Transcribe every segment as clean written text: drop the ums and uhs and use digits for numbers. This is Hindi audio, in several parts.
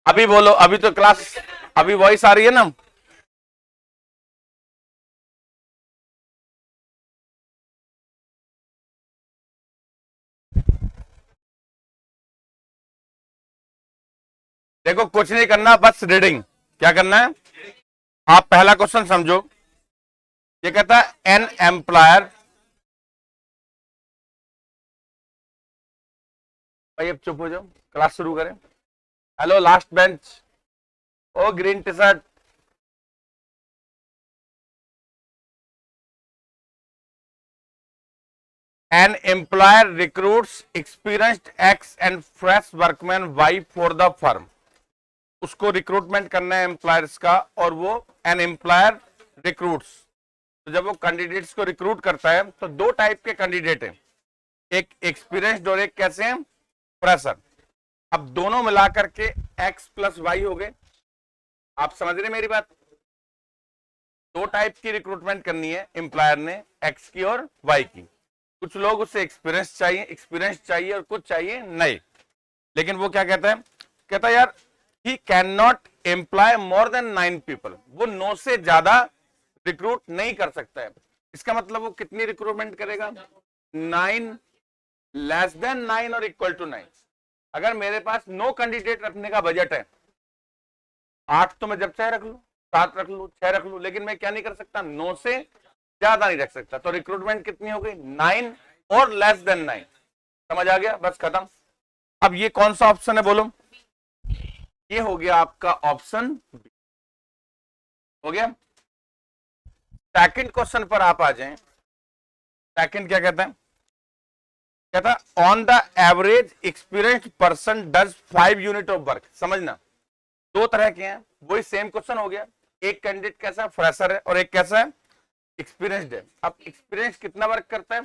अभी बोलो, अभी तो क्लास, अभी वॉइस आ रही है ना? देखो कुछ नहीं करना, बस रीडिंग। क्या करना है? आप पहला क्वेश्चन समझो। ये कहता है एन एम्प्लॉयर, भाई अब चुप हो जाओ, क्लास शुरू करें। Hello last bench, O green T shirt, an employer recruits experienced X and fresh workman Y for the firm. उसको रिक्रूटमेंट करना है एम्प्लॉयर्स का, और वो एन एम्प्लॉयर रिक्रूट्स, तो जब वो कैंडिडेट्स को रिक्रूट करता है तो दो टाइप के कैंडिडेट हैं, एक एक्सपीरियंस्ड और एक कैसे हैं, फ्रेशर। अब दोनों मिला करके एक्स प्लस वाई हो गए। आप समझ रहे मेरी बात? दो टाइप की रिक्रूटमेंट करनी है एम्प्लॉयर ने, एक्स की और वाई की। कुछ लोग उससे एक्सपीरियंस चाहिए और कुछ चाहिए नहीं। लेकिन वो क्या कहता है, कहता है यार he can not employ more than 9 people. वो 9 से ज्यादा रिक्रूट नहीं कर सकता है। इसका मतलब वो कितनी रिक्रूटमेंट करेगा? 9, लेस देन 9 और इक्वल टू 9। अगर मेरे पास 9 कैंडिडेट रखने का बजट है, 8 तो मैं जब चाहे रख लू, 7 रख लू, 6 रख लू, लेकिन मैं क्या नहीं कर सकता, 9 से ज्यादा नहीं रख सकता। तो रिक्रूटमेंट कितनी हो गई? 9 और लेस देन 9। समझ आ गया? बस खत्म। अब ये कौन सा ऑप्शन है बोलो? ये हो गया आपका ऑप्शन बी। हो गया। सेकंड क्वेश्चन पर आप आ जाएं। सेकंड क्या कहता है? कहता है on the average experienced person does 5 unit of work. समझना, दो तरह के हैं, वही सेम क्वेश्चन हो गया। एक कैंडिडेट कैसा है, फ्रेशर है, और एक कैसा है, एक्सपीरियंस्ड है। अब एक्सपीरियंस कितना वर्क करता है?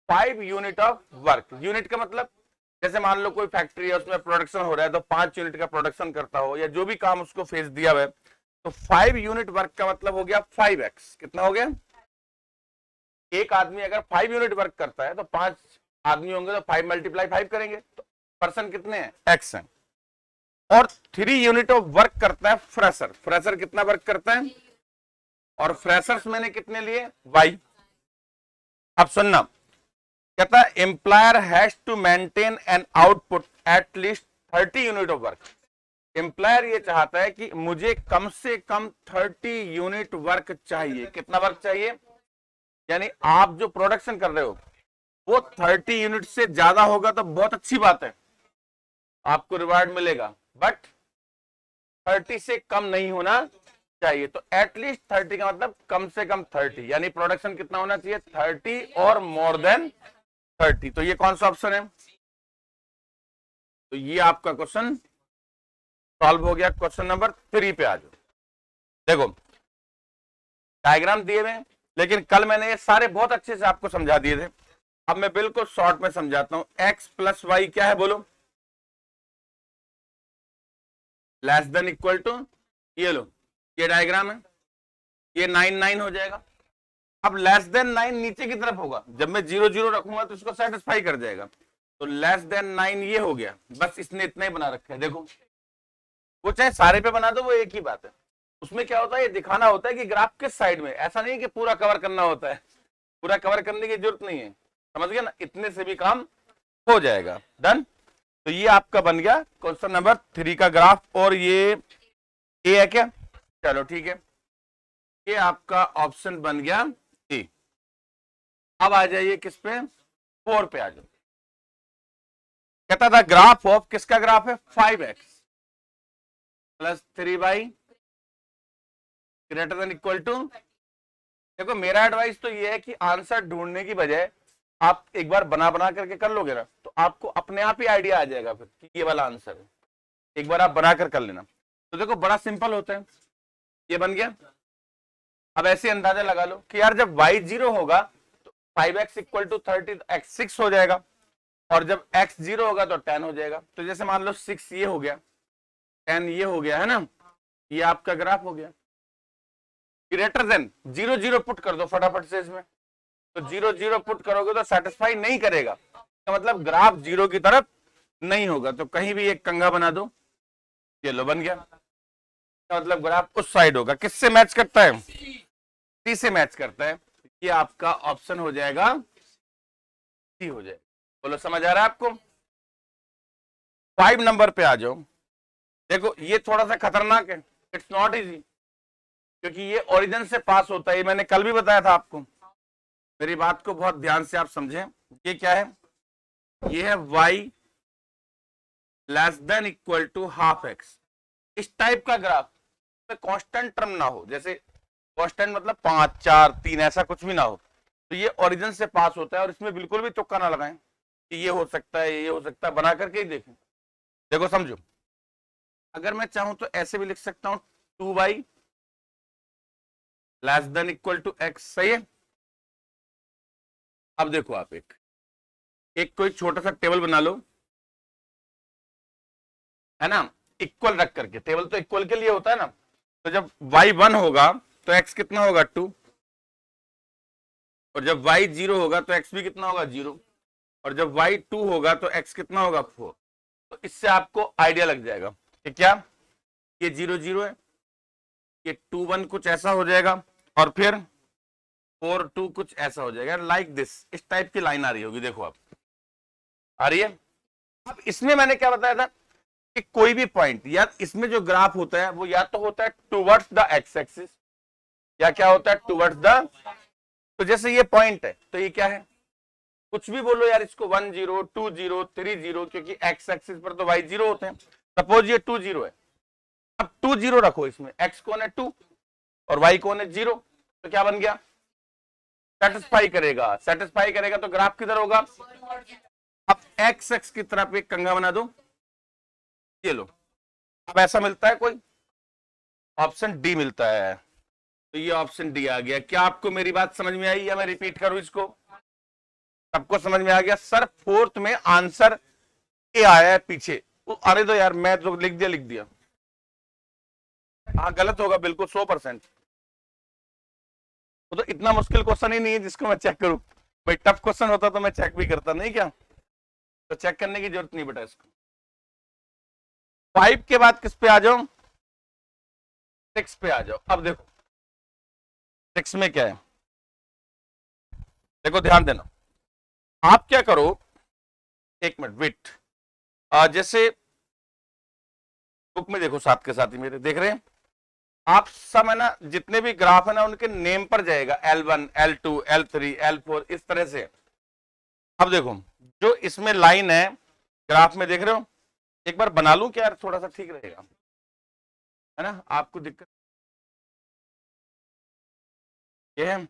5 यूनिट ऑफ वर्क। यूनिट का मतलब जैसे मान लो कोई फैक्ट्री है, उसमें प्रोडक्शन हो रहा है तो 5 यूनिट का प्रोडक्शन करता हो, या जो भी काम उसको फेस दिया हुआ है, तो 5 यूनिट वर्क का मतलब हो गया 5x। कितना हो गया? एक आदमी अगर 5 यूनिट वर्क करता है तो 5 आदमी होंगे, तो 5 मल्टीप्लाई 5 करेंगे, तो पर्सन कितने हैं? x है। और 3 यूनिट ऑफ वर्क करता है फ्रेशर। फ्रेशर कितना वर्क करता है? और फ्रेशर्स मैंने कितने लिए? y। अब सुनना, कहता है employer has to maintain an output at least 30 unit of work. Employer ये चाहता है कि मुझे कम से कम 30 यूनिट वर्क चाहिए। कितना वर्क चाहिए? यानी आप जो प्रोडक्शन कर रहे हो वो 30 यूनिट से ज्यादा होगा तो बहुत अच्छी बात है, आपको रिवार्ड मिलेगा, बट 30 से कम नहीं होना चाहिए। तो एटलीस्ट 30 का मतलब कम से कम 30, यानी प्रोडक्शन कितना होना चाहिए? 30 और मोर देन 30। तो ये कौन सा ऑप्शन है? तो ये आपका क्वेश्चन सॉल्व हो गया। क्वेश्चन नंबर 3 पे आ जाओ। देखो डायग्राम दिए हुए, लेकिन कल मैंने ये सारे बहुत अच्छे से आपको समझा दिए थे। अब मैं बिल्कुल शॉर्ट में समझाता हूं। एक्स प्लस वाई क्या है बोलो? लेस देन इक्वल टू, ये लो, ये डायग्राम है, ये 9 9 हो जाएगा। अब लेस देन 9 नीचे की तरफ होगा, जब मैं 0 0 रखूंगा तो इसको सेटिस्फाई कर जाएगा। तो लेस देन 9 ये हो गया, बस इसने इतना ही बना रखा है। देखो वो चाहे सारे पे बना दो, वो एक ही बात है। उसमें क्या होता है, ये दिखाना होता है कि ग्राफ किस साइड में, ऐसा नहीं कि पूरा कवर करना होता है। पूरा कवर करने की जरूरत नहीं है, समझ गया ना? इतने से भी काम हो जाएगा। डन। तो ये आपका बन गया क्वेश्चन नंबर 3 का ग्राफ, और ये ए है क्या? चलो ठीक है, ये आपका ऑप्शन बन गया ए। अब आ जाइए किस पे? 4 पे आ जाओ। कहता था ग्राफ ऑफ, किसका ग्राफ है? 5x plus 3y greater than equal to. देखो मेरा एडवाइस तो ये है कि आंसर ढूंढने की बजाय आप एक बार बना बना करके कर लोगे ना, तो आपको अपने आप ही आइडिया आ जाएगा फिर कि ये वाला आंसर है। एक बार आप बना कर लेना। तो देखो बड़ा सिंपल होता है, ये बन गया। अब ऐसे अंदाजा लगा लो कि यार जब y 0 होगा तो 5x इक्वल टू 30, तो x 6 हो जाएगा, और जब x 0 होगा तो 10 हो जाएगा। तो जैसे मान लो 6 ये हो गया, 10 ये हो गया, है ना? ये आपका ग्राफ हो गया। ग्रेटर देन 0 0 पुट कर दो फटाफट से इसमें। तो 0 0 पुट करोगे तो सेटिस्फाई नहीं करेगा, तो मतलब ग्राफ 0 की तरफ नहीं होगा। तो कहीं भी एक कंघा बना दो, ये लो बन गया। मतलब ग्राफ उस साइड होगा, किससे मैच करता है? सी से मैच करता है। ये आपका ऑप्शन हो जाएगा, सी हो जाएगा। बोलो समझ आ रहा है आपको? 5 नंबर पे आ जाओ। देखो ये थोड़ा सा खतरनाक है, इट्स नॉट इजी, क्योंकि ये ओरिजिन से पास होता है। ये मैंने कल भी बताया था आपको, मेरी बात को बहुत ध्यान से आप समझें। ये क्या है? ये है y less than equal to half x. इस टाइप का ग्राफ कांस्टेंट टर्म ना हो, जैसे कांस्टेंट मतलब 5 4 3 ऐसा कुछ भी ना हो, तो ये ओरिजिन से पास होता है। और इसमें बिल्कुल भी तुक्का ना लगाएं कि ये हो सकता है, ये हो सकता है, बना करके ही देखें। देखो समझो, अगर मैं चाहूं तो ऐसे भी लिख सकता हूं 2y less than equal to x. सही है। अब देखो आप एक एक कोई छोटा सा टेबल बना लो, है ना, इक्वल रख करके। टेबल तो इक्वल के लिए होता है ना। तो जब y 1 होगा तो x कितना होगा 2, और जब y 0 होगा तो x भी कितना होगा 0, और जब y 2 होगा तो x कितना होगा 4। तो इससे आपको आइडिया लग जाएगा कि क्या ये 0 0 है, ये 2 1 कुछ ऐसा हो जाएगा, और फिर 4 2 कुछ ऐसा हो जाएगा, लाइक दिस। इस टाइप की लाइन आ रही होगी, देखो आप आ रही है। अब इसमें मैंने क्या बताया था कि कोई भी पॉइंट, या इसमें जो ग्राफ होता है वो या तो होता है टुवर्ड्स द एक्स एक्सिस, या क्या होता है टुवर्ड्स द। तो जैसे ये पॉइंट है तो ये क्या है, कुछ भी बोलो यार इसको, 1 0 2 0 3 0, क्योंकि एक्स एक्सिस पर तो y 0 होते हैं। सपोज ये 2 0 है, अब 2 0 रखो, इसमें x कौन है 2 और y कौन है 0, तो क्या बन गया? सेटिस्फाई करेगा। सेटिस्फाई करेगा तो ग्राफ किधर होगा? अब एक्स एक्स की तरफ एक कंघा बना दो, ये लो। अब ऐसा मिलता है कोई? ऑप्शन डी मिलता है। तो ये ऑप्शन डी आ गया। क्या आपको मेरी बात समझ में आई, या मैं रिपीट करूं इसको? सबको समझ में आ गया? सर फोर्थ में आंसर ए आया है पीछे। अरे तो यार मैं तो लिख दिया। हाँ गलत होगा बिल्कुल 100%। वो तो इतना मुश्किल क्वेश्चन ही नहीं है जिसको मैं चेक करूं। भाई टफ क्वेश्चन होता तो मैं चेक भी करता, नहीं क्या? तो चेक करने की जरूरत नहीं बेटा इसको। 5 के बाद किस पे आ जाओ? 6 पे आ जाओ। अब देखो 6 में क्या है, देखो ध्यान देना। आप क्या करो, एक मिनट वेट। जैसे बुक में देखो, साथ के साथ ही मेरे देख रहे हैं आप सब, है ना, जितने भी ग्राफ है ना उनके नेम पर जाएगा, L1 L2 L3 L4 इस तरह से। अब देखो जो इसमें लाइन है ग्राफ में, देख रहे हो? एक बार बना लूं क्या यार, थोड़ा सा ठीक रहेगा, है ना? आपको दिक्कत ये है,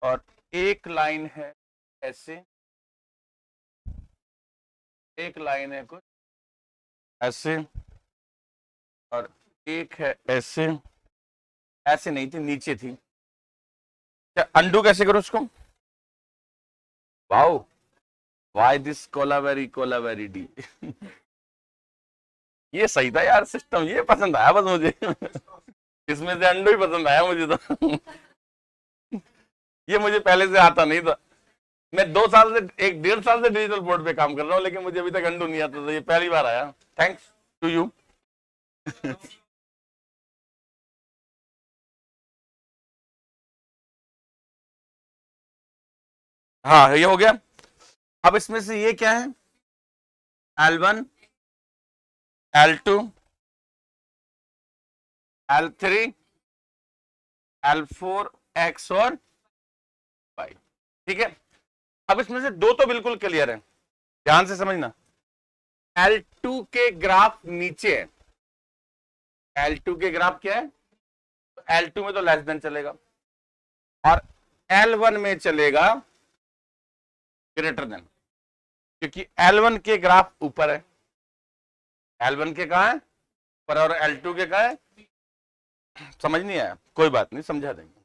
और एक लाइन है ऐसे, एक लाइन है कुछ ऐसे, और एक है ऐसे। ऐसे नहीं थी, नीचे थी। क्या अंडू कैसे करो उसको? Wow, why this Kolaveri D. ये सही था यार सिस्टम, ये पसंद आया बस मुझे। इसमें से अंडू ही पसंद आया मुझे तो। ये मुझे पहले से आता नहीं था। मैं 2 साल से, 1 1.5 साल से डिजिटल बोर्ड पे काम कर रहा हूँ, लेकिन मुझे अभी तक अंडू नहीं आता था। ये पहली बार आया, थैंक्स टू यू। हाँ ये हो गया। अब इसमें से ये क्या है? L1 L2 L3 L4 X और Y। ठीक है। अब इसमें से दो तो बिल्कुल क्लियर है, ध्यान से समझना। L2 के ग्राफ नीचे है। L2 के ग्राफ क्या है? L2 में तो लेस देन चलेगा, और L1 में चलेगा ग्रेटर देन, क्योंकि L1 के ग्राफ ऊपर है। L1 के कहा है पर, और L2 के कहा है? समझ नहीं आया? कोई बात नहीं, समझा देंगे।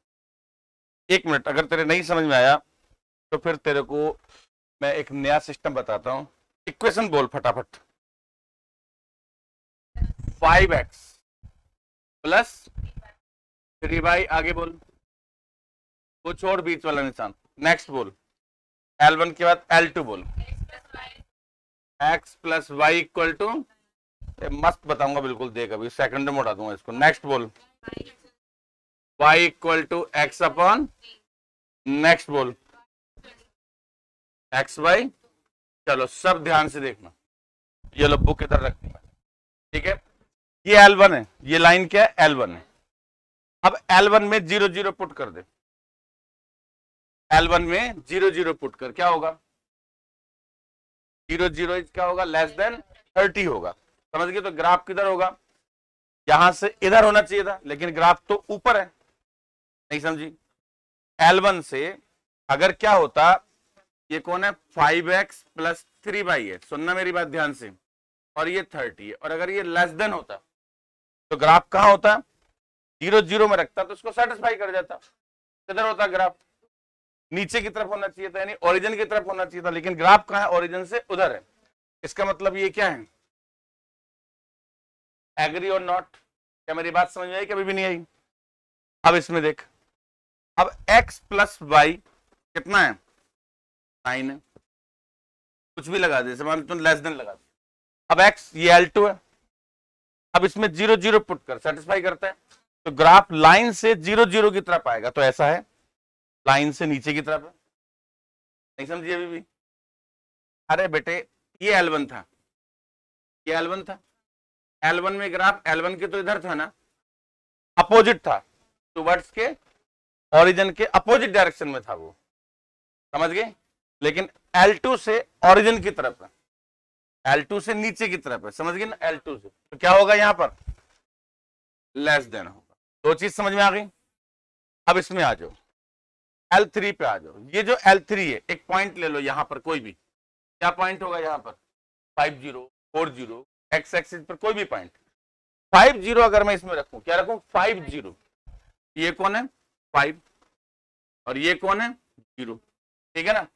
1 मिनट, अगर तेरे नहीं समझ में आया तो फिर तेरे को मैं एक नया सिस्टम बताता हूं। इक्वेशन बोल फटाफट। 5x प्लस 3y, आगे बोल, वो छोड़ बीच वाला निशान। नेक्स्ट बोल, L1 के बाद L2 बोल। x plus y equal to मस्त बताऊंगा बिल्कुल, देख अभी सेकंड में उठा दूंगा इसको। नेक्स्ट बोल, y equal to x upon, next बोल एक्स वाई। चलो सब ध्यान से देखना, ये लो बुक इधर रखती है, ठीक है। ये L1 है, ये लाइन क्या है, L1 है। अब L1 में 0 0 पुट कर दे, L1 में 0 0 पुट कर, क्या होगा, 0 0 क्या होगा, लेस देन 30 होगा। समझ गए, तो ग्राफ किधर होगा, यहां से इधर होना चाहिए था, लेकिन ग्राफ तो ऊपर है, नहीं समझी। L1 से अगर क्या होता, ये कौन है, 5x प्लस 3y है, सुनना मेरी बात ध्यान से, और ये 30 है, और अगर ये लेस देन होता तो ग्राफ कहां होता, 0 0 में रखता तो उसको सेटिस्फाई कर जाता। किधर होता ग्राफ, नीचे की तरफ होना चाहिए था, यानी ओरिजिन की तरफ होना चाहिए था, लेकिन ग्राफ कहां है, ओरिजिन से उधर है। इसका मतलब ये क्या है, एग्री और नॉट, क्या मेरी बात समझ में आई, कभी भी नहीं आई। अब इसमें देख, अब x प्लस वाई कितना है, 9 है, कुछ भी लगा दे, मान तुम लेस देन लगा दे। अब x ये L2 है, अब इसमें 0 0 पुट कर, सेटिस्फाई करता है, तो ग्राफ लाइन से 0 0 की तरफ आएगा, तो ऐसा है, लाइन से नीचे की तरफ है। नहीं समझिए अभी भी, अरे बेटे ये L1 था, ये L1 था, L1 में ग्राफ L1 के तो इधर था ना, अपोजिट था, टुवर्ड्स के ओरिजिन के अपोजिट डायरेक्शन में था वो, समझ गए। लेकिन L2 से ओरिजिन की तरफ है, L2 से नीचे की तरफ है, समझ गए ना, L2 से, तो क्या होगा यहां पर, लेस देन होगा। दो चीज समझ में आ गई। अब इसमें आ जाओ, L3 पे आ जाओ। ये जो L3 है, एक पॉइंट ले लो यहां पर, कोई भी, क्या पॉइंट होगा यहां पर, 50 40 एक्स एक्सिस पर कोई भी पॉइंट, 50 अगर मैं इसमें रखूं, क्या रखूं, 50, ये कौन है 5 और ये कौन है 0, ठीक है ना।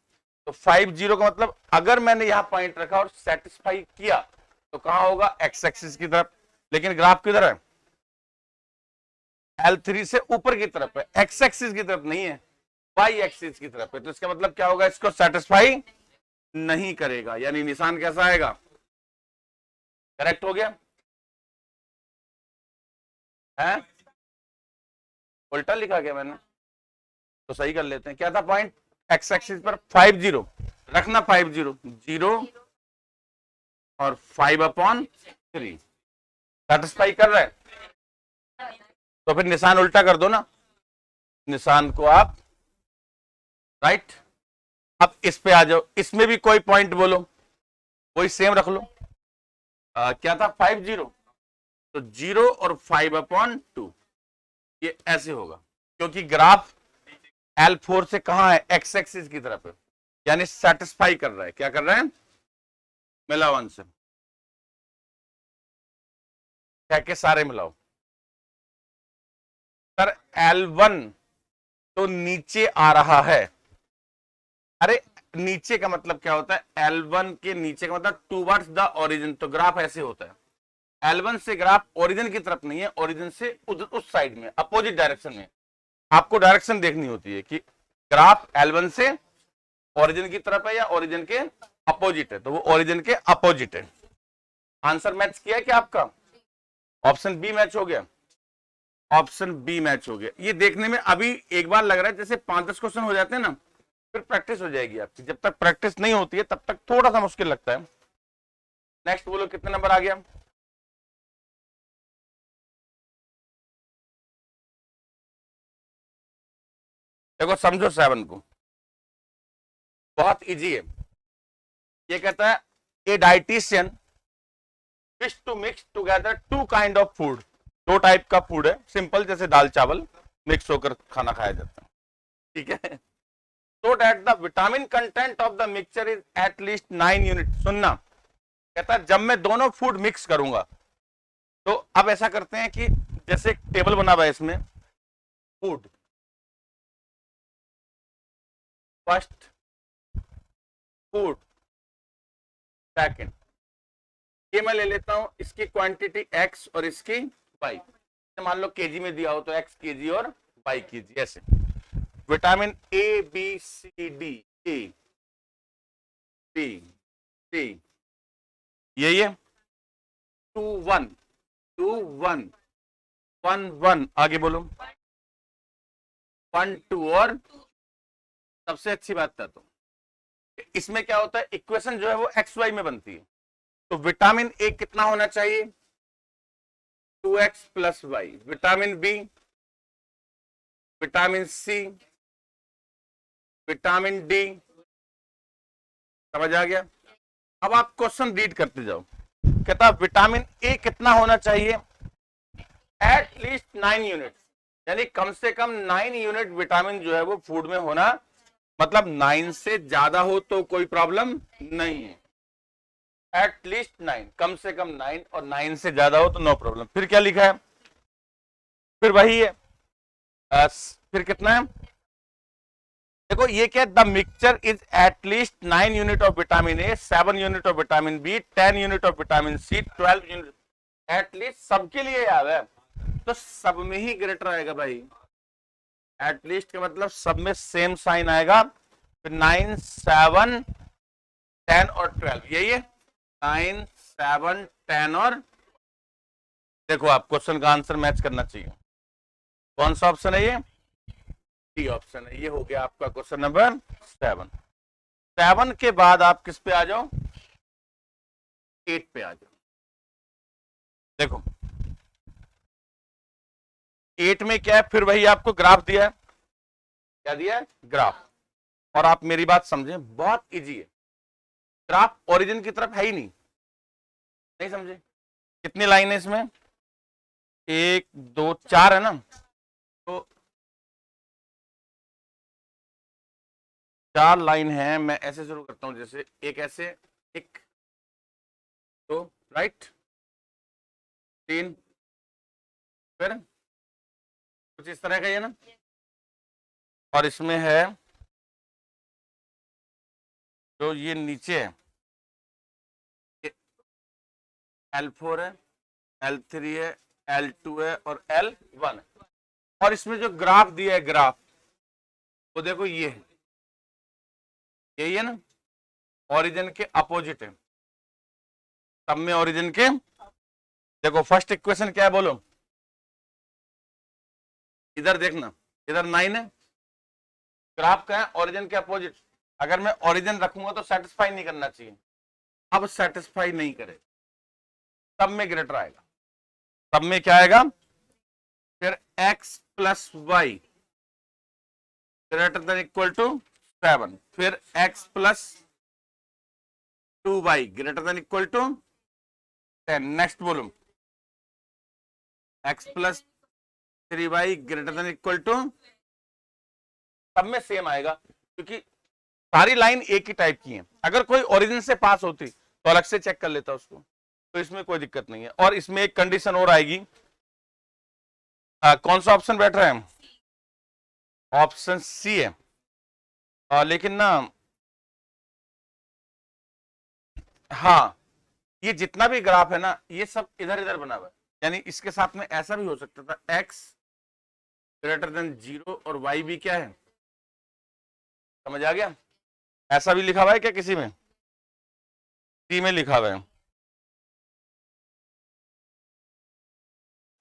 तो 50 का मतलब अगर मैंने यहां पॉइंट रखा और सेटिस्फाई किया तो कहां होगा, एक्स एक्सिस की तरफ, लेकिन ग्राफ किधर है, L3 से ऊपर की तरफ है, एक्स एक्सिस की तरफ नहीं है, वाई एक्सिस की तरफ है। तो इसका मतलब क्या होगा, इसको सेटिस्फाई नहीं करेगा, यानी निशान कैसा आएगा, करेक्ट हो गया है, उल्टा लिखा गया मैंने, तो सही कर लेते हैं। क्या था पॉइंट, एक्स एक्सिस पर 50 रखना, 50 0 और 5/3 सेटिस्फाई कर रहा है, तो फिर निशान उल्टा कर दो ना, निशान को आप राइट। अब इस पे आ जाओ, इसमें भी कोई पॉइंट बोलो, वही सेम रख लो। क्या था 50, तो 0 और 5/2, ये ऐसे होगा, क्योंकि ग्राफ L4 से कहां है, एक्स एक्सिस की तरफ है, यानी सेटिस्फाई कर रहा है, क्या कर रहा है, मिलाओ से, क्या के सारे मिलाओ। सर L1 तो नीचे आ रहा है, अरे नीचे का मतलब क्या होता है, L1 के नीचे का मतलब टूवर्ड्स द ओरिजिन, तो ग्राफ ऐसे होता है, L1 से ग्राफ ओरिजिन की तरफ नहीं है, ओरिजिन से उस साइड में, अपोजिट डायरेक्शन में। आपको डायरेक्शन देखनी होती है कि ग्राफ L1 से ओरिजिन की तरफ है या ओरिजिन के अपोजिट है, तो वो ओरिजिन के अपोजिट है। आंसर मैच किया है क्या आपका, ऑप्शन बी मैच हो गया, ऑप्शन बी मैच हो गया। ये देखने में अभी एक बार लग रहा है जैसे 5-10 क्वेश्चन हो जाते हैं ना, फिर प्रैक्टिस हो जाएगी आपकी, जब तक प्रैक्टिस नहीं होती है तब तक थोड़ा सा मुश्किल लगता है। नेक्स्ट बोलो, कितने नंबर आ गया, देखो समझो 7 को, बहुत इजी है। ये कहता है a dietitian wish to mix together 2 kind of food, 2 type का फूड है, सिंपल जैसे दाल चावल मिक्स होकर खाना खाया जाता है, ठीक है। so that the vitamin content of the mixture is at least 9 unit. सुनना, कहता है जब मैं दोनों फूड मिक्स करूंगा, तो अब ऐसा करते हैं कि जैसे एक टेबल बना हुआ है, इसमें फूड फर्स्ट, फूड सेकंड, ये मैं ले लेता हूं, इसकी क्वांटिटी x और इसकी y, मान लो केजी में दिया हो तो x केजी और y केजी, ऐसे vitamin A B C D A B C, ये 1 2 1 1 1 आगे बोलो 1 2 और सबसे अच्छी बात था तो इसमें क्या होता है इक्वेशन जो है वो एक्स वाई में बनती है तो विटामिन ए कितना होना चाहिए 2x plus y vitamin B vitamin C vitamin D समझ आ गया अब आप क्वेश्चन रीड करते जाओ कहता विटामिन ए कितना होना चाहिए एट लीस्ट 9 यूनिट यानी कम से कम 9 यूनिट विटामिन जो है वो फूड में होना मतलब 9 से ज्यादा हो तो कोई प्रॉब्लम नहीं है एट लीस्ट 9 कम से कम 9 और 9 से ज्यादा हो तो नो प्रॉब्लम फिर क्या लिखा है फिर वही है फिर कितना है देखो ये क्या the mixture is at least 9 unit of vitamin A 7 unit of vitamin B 10 unit of vitamin C 12 unit at least सबके लिए याद है तो सब में ही ग्रेटर आएगा भाई एट लीस्ट का मतलब सब में सेम साइन आएगा फिर 9 7 10 और 12 यही है 9 7 10 और देखो आप क्वेश्चन का आंसर मैच करना चाहिए कौन सा ऑप्शन है ये डी ऑप्शन है ये हो गया आपका क्वेश्चन नंबर 7 के बाद आप किस पे आ जाओ 8 पे आ जाओ देखो 8 में क्या है फिर वही आपको ग्राफ दिया है क्या दिया है ग्राफ और आप मेरी बात समझें बहुत इजी है ग्राफ ओरिजिन की तरफ है ही नहीं समझे कितनी लाइन है इसमें 1 2 4 है ना तो 4 लाइन है मैं ऐसे शुरू करता हूं जैसे एक ऐसे एक दो राइट 3 फिर कुछ इस तरह का ये ना और इसमें है जो ये नीचे है L4 है L3 है L2 है और L1 है और इसमें जो ग्राफ दिया है ग्राफ वो देखो ये है यही है ना ओरिजिन के अपोजिट है सब में ओरिजिन के देखो फर्स्ट इक्वेशन क्या है बोलो इधर देखना इधर 9 है ग्राफ का है ओरिजिन के अपोजिट अगर मैं ओरिजिन रखूंगा तो सेटिस्फाई नहीं करना चाहिए अब सेटिस्फाई नहीं करे सब में ग्रेटर आएगा सब में क्या आएगा फिर x plus y greater than equal to 7 फिर x plus 2y greater than equal to 10 next बोलो x plus 3y greater than equal to सब में सेम आएगा क्योंकि सारी लाइन एक ही टाइप की है अगर कोई ओरिजिन से पास होती तो अलग से चेक कर लेता उसको तो इसमें कोई दिक्कत नहीं है और इसमें एक कंडीशन और आएगी कौन सा ऑप्शन बैठ रहा है ऑप्शन सी है लेकिन ना हाँ ये जितना भी ग्राफ है ना ये सब इधर इधर बना हुआ है यानी इसके साथ में ऐसा भी हो सकता था x ग्रेटर देन 0 और y भी क्या है समझ आ गया ऐसा भी लिखा हुआ है क्या किसी में सी में लिखा हुआ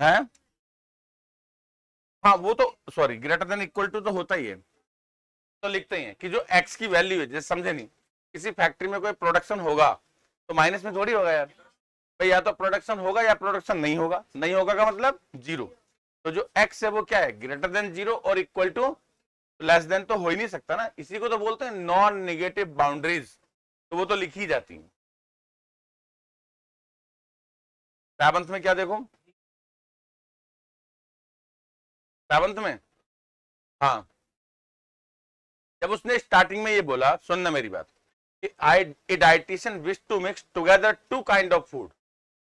है हाँ वो तो sorry greater than equal to तो होता ही है तो लिखते ही हैं कि जो x की वैल्यू है जैसे समझे नहीं किसी फैक्ट्री में कोई प्रोडक्शन होगा तो माइनस में थोड़ी होगा यार भाई या तो प्रोडक्शन होगा या प्रोडक्शन नहीं होगा नहीं होगा का मतलब 0 तो जो x है वो क्या है ग्रेटर देन 0 और इक्वल टू लेस देन तो हो ही नहीं सकता ना इसी को तो बोलते हैं नॉन नेगेटिव बाउंड्रीज तो वो तो लिखी जाती है 7th में क्या देखो 7th में हाँ जब उसने स्टार्टिंग में ये बोला सुनना मेरी बात कि dietitian wish to mix together 2 kind of food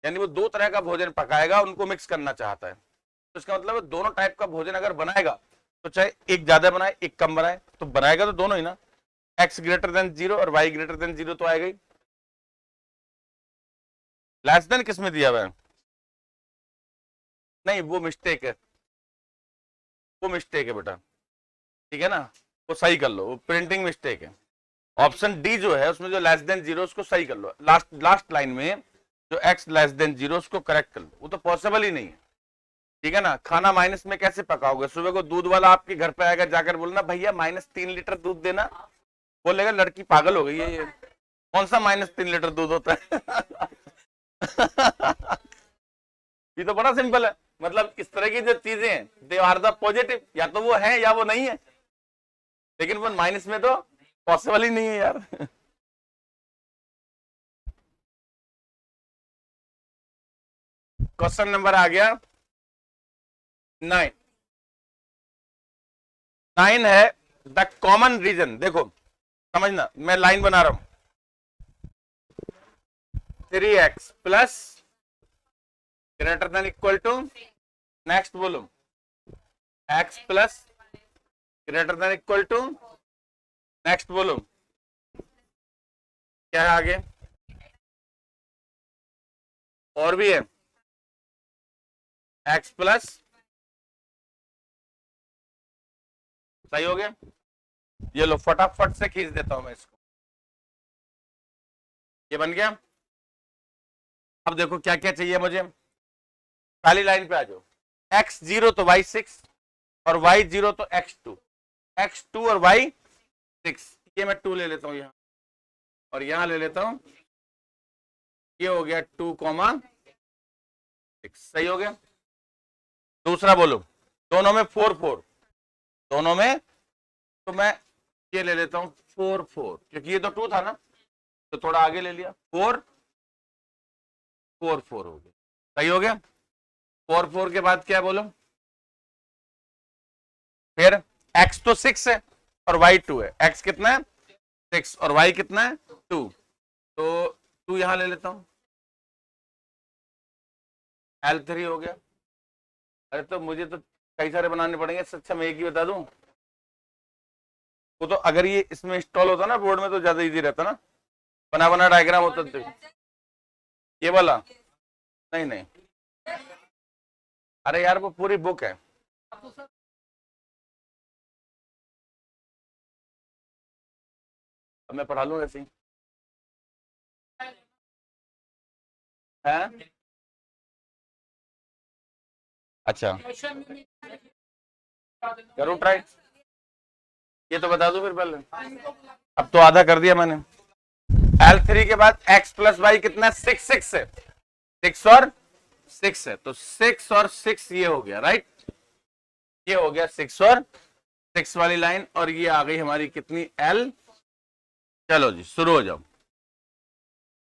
यानी वो 2 तरह का भोजन पकाएगा उनको मिक्स करना चाहता है तो इसका मतलब दोनों टाइप का भोजन अगर बनाएगा तो चाहे एक ज्यादा बनाए एक कम बनाए तो बनाएगा तो दोनों ही ना x ग्रेटर देन 0 और y ग्रेटर देन 0 तो आएगा ही लेस देन किस में दिया हुआ है नहीं वो मिस्टेक है बेटा ठीक है ना वो सही कर लो वो प्रिंटिंग मिस्टेक है ऑप्शन डी जो है उसमें जो लेस देन 0 उसको सही कर लो लास्ट लाइन में जो x लेस देन 0 उसको करेक्ट कर लो, वो तो पॉसिबल ही नहीं है, ठीक है ना। खाना माइनस में कैसे पकाओगे? सुबह को दूध वाला आपके घर पे आएगा, जाकर बोलना भैया -3 लीटर दूध देना, बोलेगा लड़की पागल हो गई है, ये कौन सा -3 लीटर दूध होता है? ये तो बड़ा सिंपल है। मतलब इस तरह की जो चीजें हैं दे आर द पॉजिटिव, या तो वो है या वो नहीं है, लेकिन वो माइनस में तो पॉसिबल ही नहीं है यार। क्वेश्चन नंबर आ गया 9। 9 है द कॉमन रीजन। देखो समझना, मैं लाइन बना रहा हूं, 3x plus greater than equal to, next बोलो, x plus greater than equal to, next बोलो क्या है आगे, और भी है x प्लस, सही हो गया। ये लो फटाफट से खींच देता हूं मैं इसको, ये बन गया। अब देखो क्या क्या चाहिए मुझे, पहली लाइन पे आ जाओ, x0 तो y6 और y0 तो x2, x2 और y6, ये मैं 2 ले लेता हूं यहां, और यहां ले लेता हूं, ये हो गया 2,6, सही हो गया। दूसरा बोलो, दोनों में 4 4, दोनों में, तो मैं ये ले लेता हूं 4 4, क्योंकि ये तो 2 था ना, तो थोड़ा आगे ले लिया, 4 4 4 हो गया, सही हो गया। 4 4 के बाद क्या बोलो, फिर x तो 6 है और y 2 है, x कितना है 6 और y कितना है 2, तो 2 यहां ले लेता हूं, L3 हो गया। अरे तो मुझे तो कई सारे बनाने पड़ेंगे, इससे अच्छा मैं एक ही बता दूं। वो तो अगर ये इसमें इंस्टॉल होता ना बोर्ड में तो ज्यादा इजी रहता ना, बना बना डायग्राम होता तो। ये वाला नहीं नहीं, अरे यार वो पूरी बुक है, अब मैं पढ़ा लूँ ऐसे ही है। अच्छा करो ट्राई, ये तो बता दो फिर पहले, अब तो आधा कर दिया मैंने। L3 के बाद x प्लस वाई कितना है 6 6 है, 6 और 6 है, तो 6 और 6 ये हो गया राइट, ये हो गया 6 और 6 वाली लाइन, और ये आ गई हमारी कितनी L। चलो जी शुरू हो जाओ।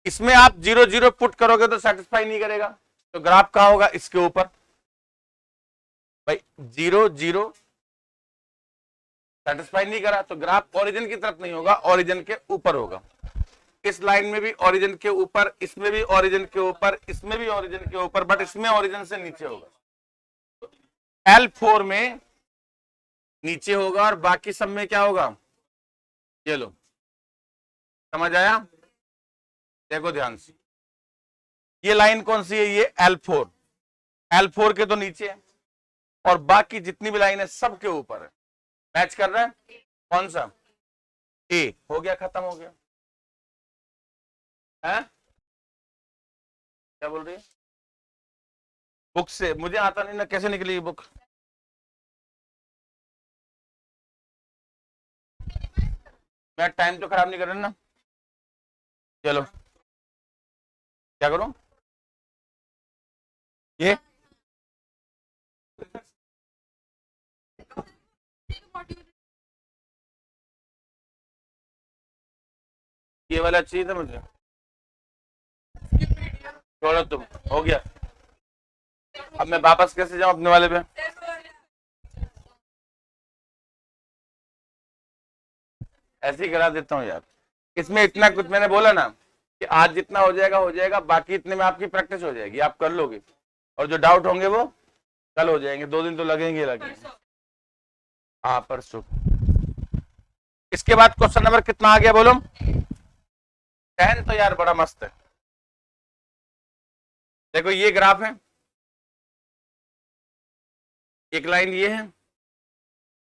इसमें आप 0 0 पुट करोगे तो सेटिस्फाई नहीं करेगा, तो ग्राफ कहां होगा, इसके ऊपर भाई, 0 0 सेटिस्फाई नहीं करा तो ग्राफ ओरिजिन की तरफ नहीं होगा, ओरिजिन के ऊपर होगा। इस लाइन में भी ओरिजिन के ऊपर, इसमें भी ओरिजिन के ऊपर, इसमें भी ओरिजिन के ऊपर, बट इसमें ओरिजिन से नीचे होगा। L4 में नीचे होगा और बाकी सब में क्या होगा, ये लो, समझ आया? देखो ध्यान से, ये लाइन कौन सी है, ये L4, L4 के तो नीचे है, और बाकी जितनी भी लाइन है सबके ऊपर है, मैच कर रहा है। कौन सा, ए, हो गया, खत्म हो गया है। क्या बोल रही है, बुक से मुझे आता नहीं ना, कैसे निकली बुक, मैं टाइम तो खराब नहीं कर रहा ना। चलो क्या करूं, ये वाला चाहिए था मुझे, छोड़ो तुम, हो गया। अब मैं वापस कैसे जाऊं अपने वाले पे, ऐसे ही करा देता हूँ यार। इसमें इतना कुछ मैंने बोला ना कि आज जितना हो जाएगा, बाकी इतने में आपकी प्रैक्टिस हो जाएगी, आप कर लोगे, और जो डाउट होंगे वो कल हो जाएंगे, 2 दिन तो लगेंगे लगेंगे। हाँ परसों। इसके बाद क्वेश्चन नंबर कितना आ गया बोलो, 10 तो यार बड़ा मस्त है। देखो ये ग्राफ है, एक लाइन ये है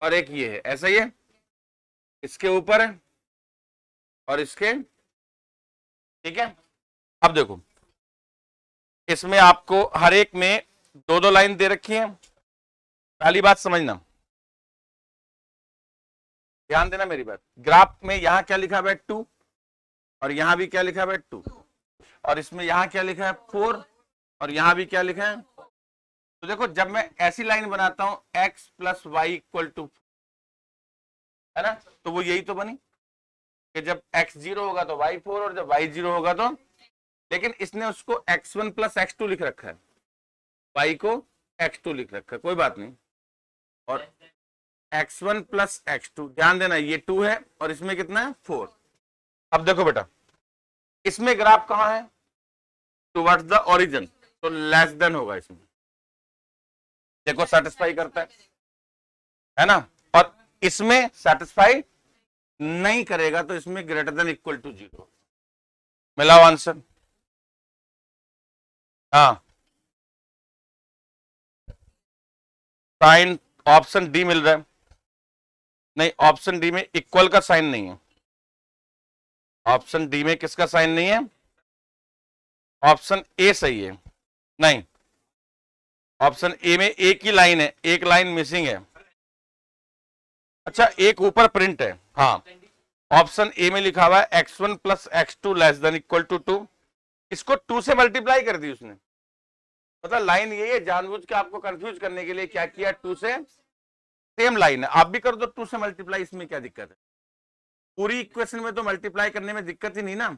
और एक ये है, ऐसा ही है, इसके ऊपर है और इसके, ठीक है। अब देखो इसमें आपको हर एक में दो दो लाइन दे रखी है। पहली बात समझना, ध्यान देना मेरी बात। ग्राफ में यहां क्या लिखा हुआ है 2, और यहां भी क्या लिखा हुआ है 2, और इसमें यहां क्या लिखा है 4, और यहां भी क्या लिखा है। तो देखो जब मैं ऐसी लाइन बनाता हूं x plus y equal to, है ना, तो वो यही तो बनी कि जब x 0 होगा तो y 4, और जब y 0 होगा तो, लेकिन इसने उसको x1 प्लस x2 लिख रखा है, y को x2 लिख रखा है, कोई बात नहीं। और x1 प्लस x2, ध्यान देना ये 2 है और इसमें कितना है 4। अब देखो बेटा, इसमें ग्राफ कहां है, टुवर्ड्स द ओरिजिन, तो लेस देन होगा इसमें। देखो सेटिस्फाई करता है ना, और इसमें सेटिस्फाई नहीं करेगा तो इसमें ग्रेटर देन इक्वल टू 0। मिला आंसर? हाँ, साइन ऑप्शन डी मिल रहा है। नहीं, ऑप्शन डी में इक्वल का साइन नहीं है। ऑप्शन डी में किसका साइन नहीं है? ऑप्शन ए सही है। नहीं, ऑप्शन ए में एक ही लाइन है, एक लाइन मिसिंग है। अच्छा, एक ऊपर प्रिंट है। हाँ, ऑप्शन ए में लिखा हुआ है x1 plus x2 less than equal to 2। इसको 2 से मल्टीप्लाई कर दी उसने, मतलब लाइन यही है, जानबूझ के आपको कंफ्यूज करने के लिए क्या किया, 2 से, सेम लाइन है, आप भी कर दो 2 से मल्टीप्लाई, इसमें क्या दिक्कत है? पूरी इक्वेशन में तो मल्टीप्लाई करने में दिक्कत ही नहीं ना।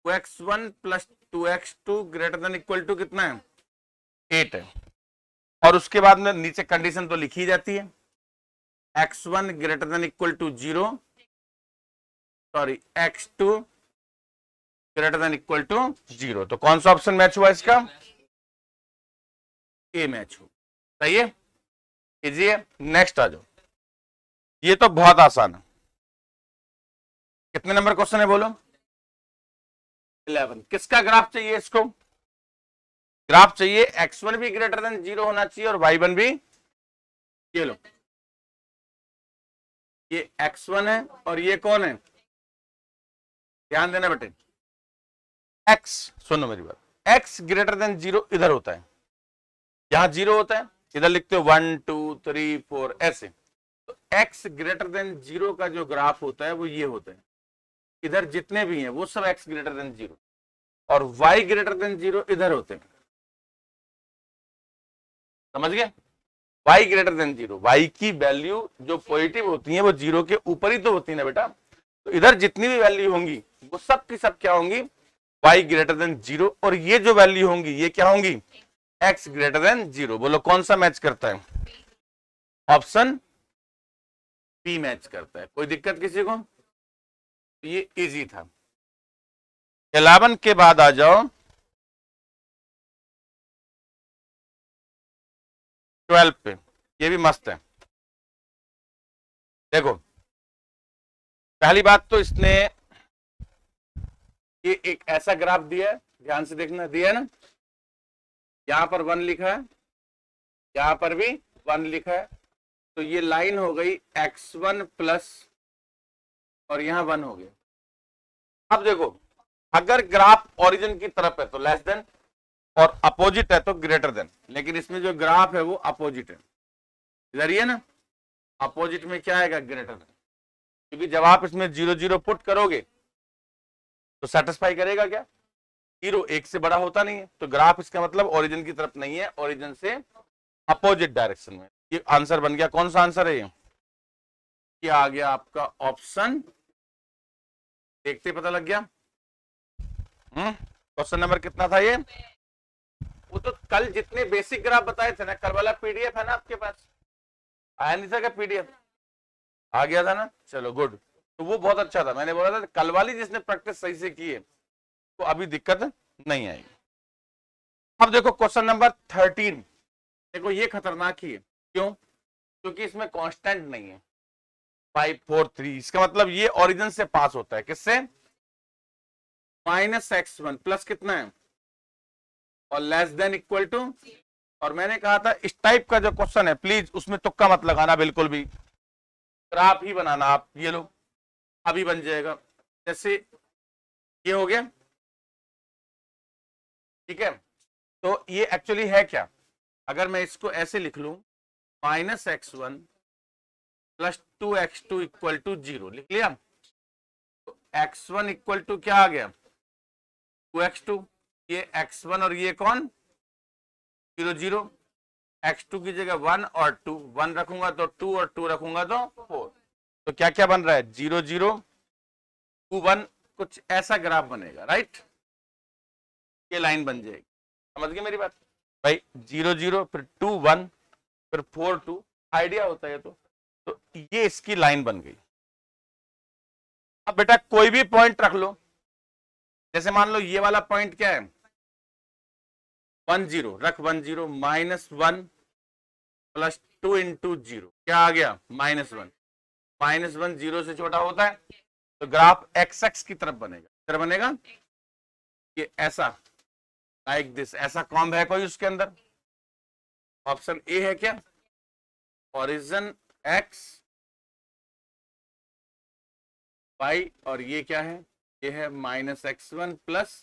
2x1 plus 2x2 greater than equal to कितना है, 8 है। और उसके बाद में नीचे कंडीशन तो लिखी जाती है, x1 greater than equal to 0, sorry x2 greater than equal to 0। तो कौन सा ऑप्शन मैच हुआ इसका? ए मैच हो। सही है, इजी है। नेक्स्ट आ जाओ, ये तो बहुत आसान है। कितने नंबर क्वेश्चन है बोलो? 11। किसका ग्राफ चाहिए इसको? ग्राफ चाहिए x1 भी ग्रेटर देन 0 होना चाहिए और y1 भी, ये लो, ये x1 है और ये कौन है, ध्यान देना बेटे। x, सुनो मेरी बात, x ग्रेटर देन 0 इधर होता है, यहां 0 होता है, इधर लिखते हो 1 2 3 4 ऐसे। तो x ग्रेटर देन 0 का जो ग्राफ होता है वो ये होता है, इधर जितने भी हैं वो सब x ग्रेटर देन 0, और y ग्रेटर देन 0 इधर होते हैं। समझ गए? y ग्रेटर देन 0, y की वैल्यू जो पॉजिटिव होती है वो 0 के ऊपर ही तो होती है ना बेटा। तो इधर जितनी भी वैल्यू होंगी वो सब की सब क्या होंगी, y ग्रेटर देन 0, और ये जो वैल्यू होंगी ये क्या होंगी, x ग्रेटर देन 0। बोलो कौन सा मैच करता है? ऑप्शन बी मैच करता है। कोई दिक्कत किसी को? ये इजी था। 11 के बाद आ जाओ 12 पे, ये भी मस्त है। देखो, पहली बात तो इसने ये एक ऐसा ग्राफ दिया है, ध्यान से देखना, दिया है ना, यहां पर 1 लिखा है, यहां पर भी 1 लिखा है, तो ये लाइन हो गई x1 प्लस, और यहां 1 हो गया। अब देखो, अगर ग्राफ ओरिजिन की तरफ है तो लेस देन, और अपोजिट है तो ग्रेटर देन, लेकिन इसमें जो ग्राफ है वो अपोजिट है, इधर ही है ना, अपोजिट में क्या आएगा, ग्रेटर देन। क्योंकि जब आप इसमें 0 0 पुट करोगे तो सेटिस्फाई करेगा क्या, 0 1 से बड़ा होता नहीं है, तो ग्राफ इसका मतलब ओरिजिन की तरफ नहीं है, ओरिजिन से अपोजिट डायरेक्शन में। ये आंसर बन गया। कौन सा आंसर है ये आ गया आपका ऑप्शन, देखते पता लग गया। क्वेश्चन नंबर कितना था ये? वो तो कल जितने बेसिक ग्राफ बताए थे ना, कल वाला पीडीएफ है ना आपके पास, आया नहीं था क्या पीडीएफ? आ गया था ना, चलो गुड। तो वो बहुत अच्छा था, मैंने बोला था कल वाली जिसने प्रैक्टिस सही से की है तो अभी दिक्कत नहीं आएगी। अब देखो क्वेश्चन नंबर 13, देखो ये खतरनाक ही है। क्यों? क्योंकि इसमें कांस्टेंट नहीं है 5 4 3। इसका मतलब ये ओरिजिन से पास होता है, किससे? -x1 प्लस कितना है, और लेस देन इक्वल टू। और मैंने कहा था इस टाइप का जो क्वेश्चन है प्लीज उसमें तुक्का मत लगाना बिल्कुल भी, ग्राफ ही बनाना। आप ये लो, अभी बन जाएगा। जैसे ये हो गया, ठीक है, तो ये एक्चुअली है क्या, अगर मैं इसको ऐसे लिख लूं, -x1 plus 2x2 equal to 0, लिख लिया। तो x1 इक्वल टू क्या आ गया, 2x2, ये x1 और ये कौन 0 0, x2 की जगह 1 और 2, 1 रखूंगा तो 2 और 2 रखूंगा तो 4। तो क्या क्या बन रहा है, 0 0 2 1, कुछ ऐसा ग्राफ बनेगा, राइट, ये लाइन बन जाएगी। समझ गए मेरी बात भाई, 0 0 फिर 2 1 फिर 4 2, आइडिया होता है तो ये इसकी लाइन बन गई। अब बेटा कोई भी पॉइंट रख लो, जैसे मान लो ये वाला पॉइंट क्या है 1 0, रख 1 0, -1 प्लस 2 इंटू 0 क्या आ गया -1, -1 0 से छोटा होता है, तो ग्राफ एक्स एक्स की तरफ बनेगा, किधर बनेगा, ये ऐसा, लाइक दिस, ऐसा कॉम्ब है कोई उसके अंदर, ऑप्शन ए है क्या, ओरिजिन एक्स वाई, और ये क्या है, ये है -x1 plus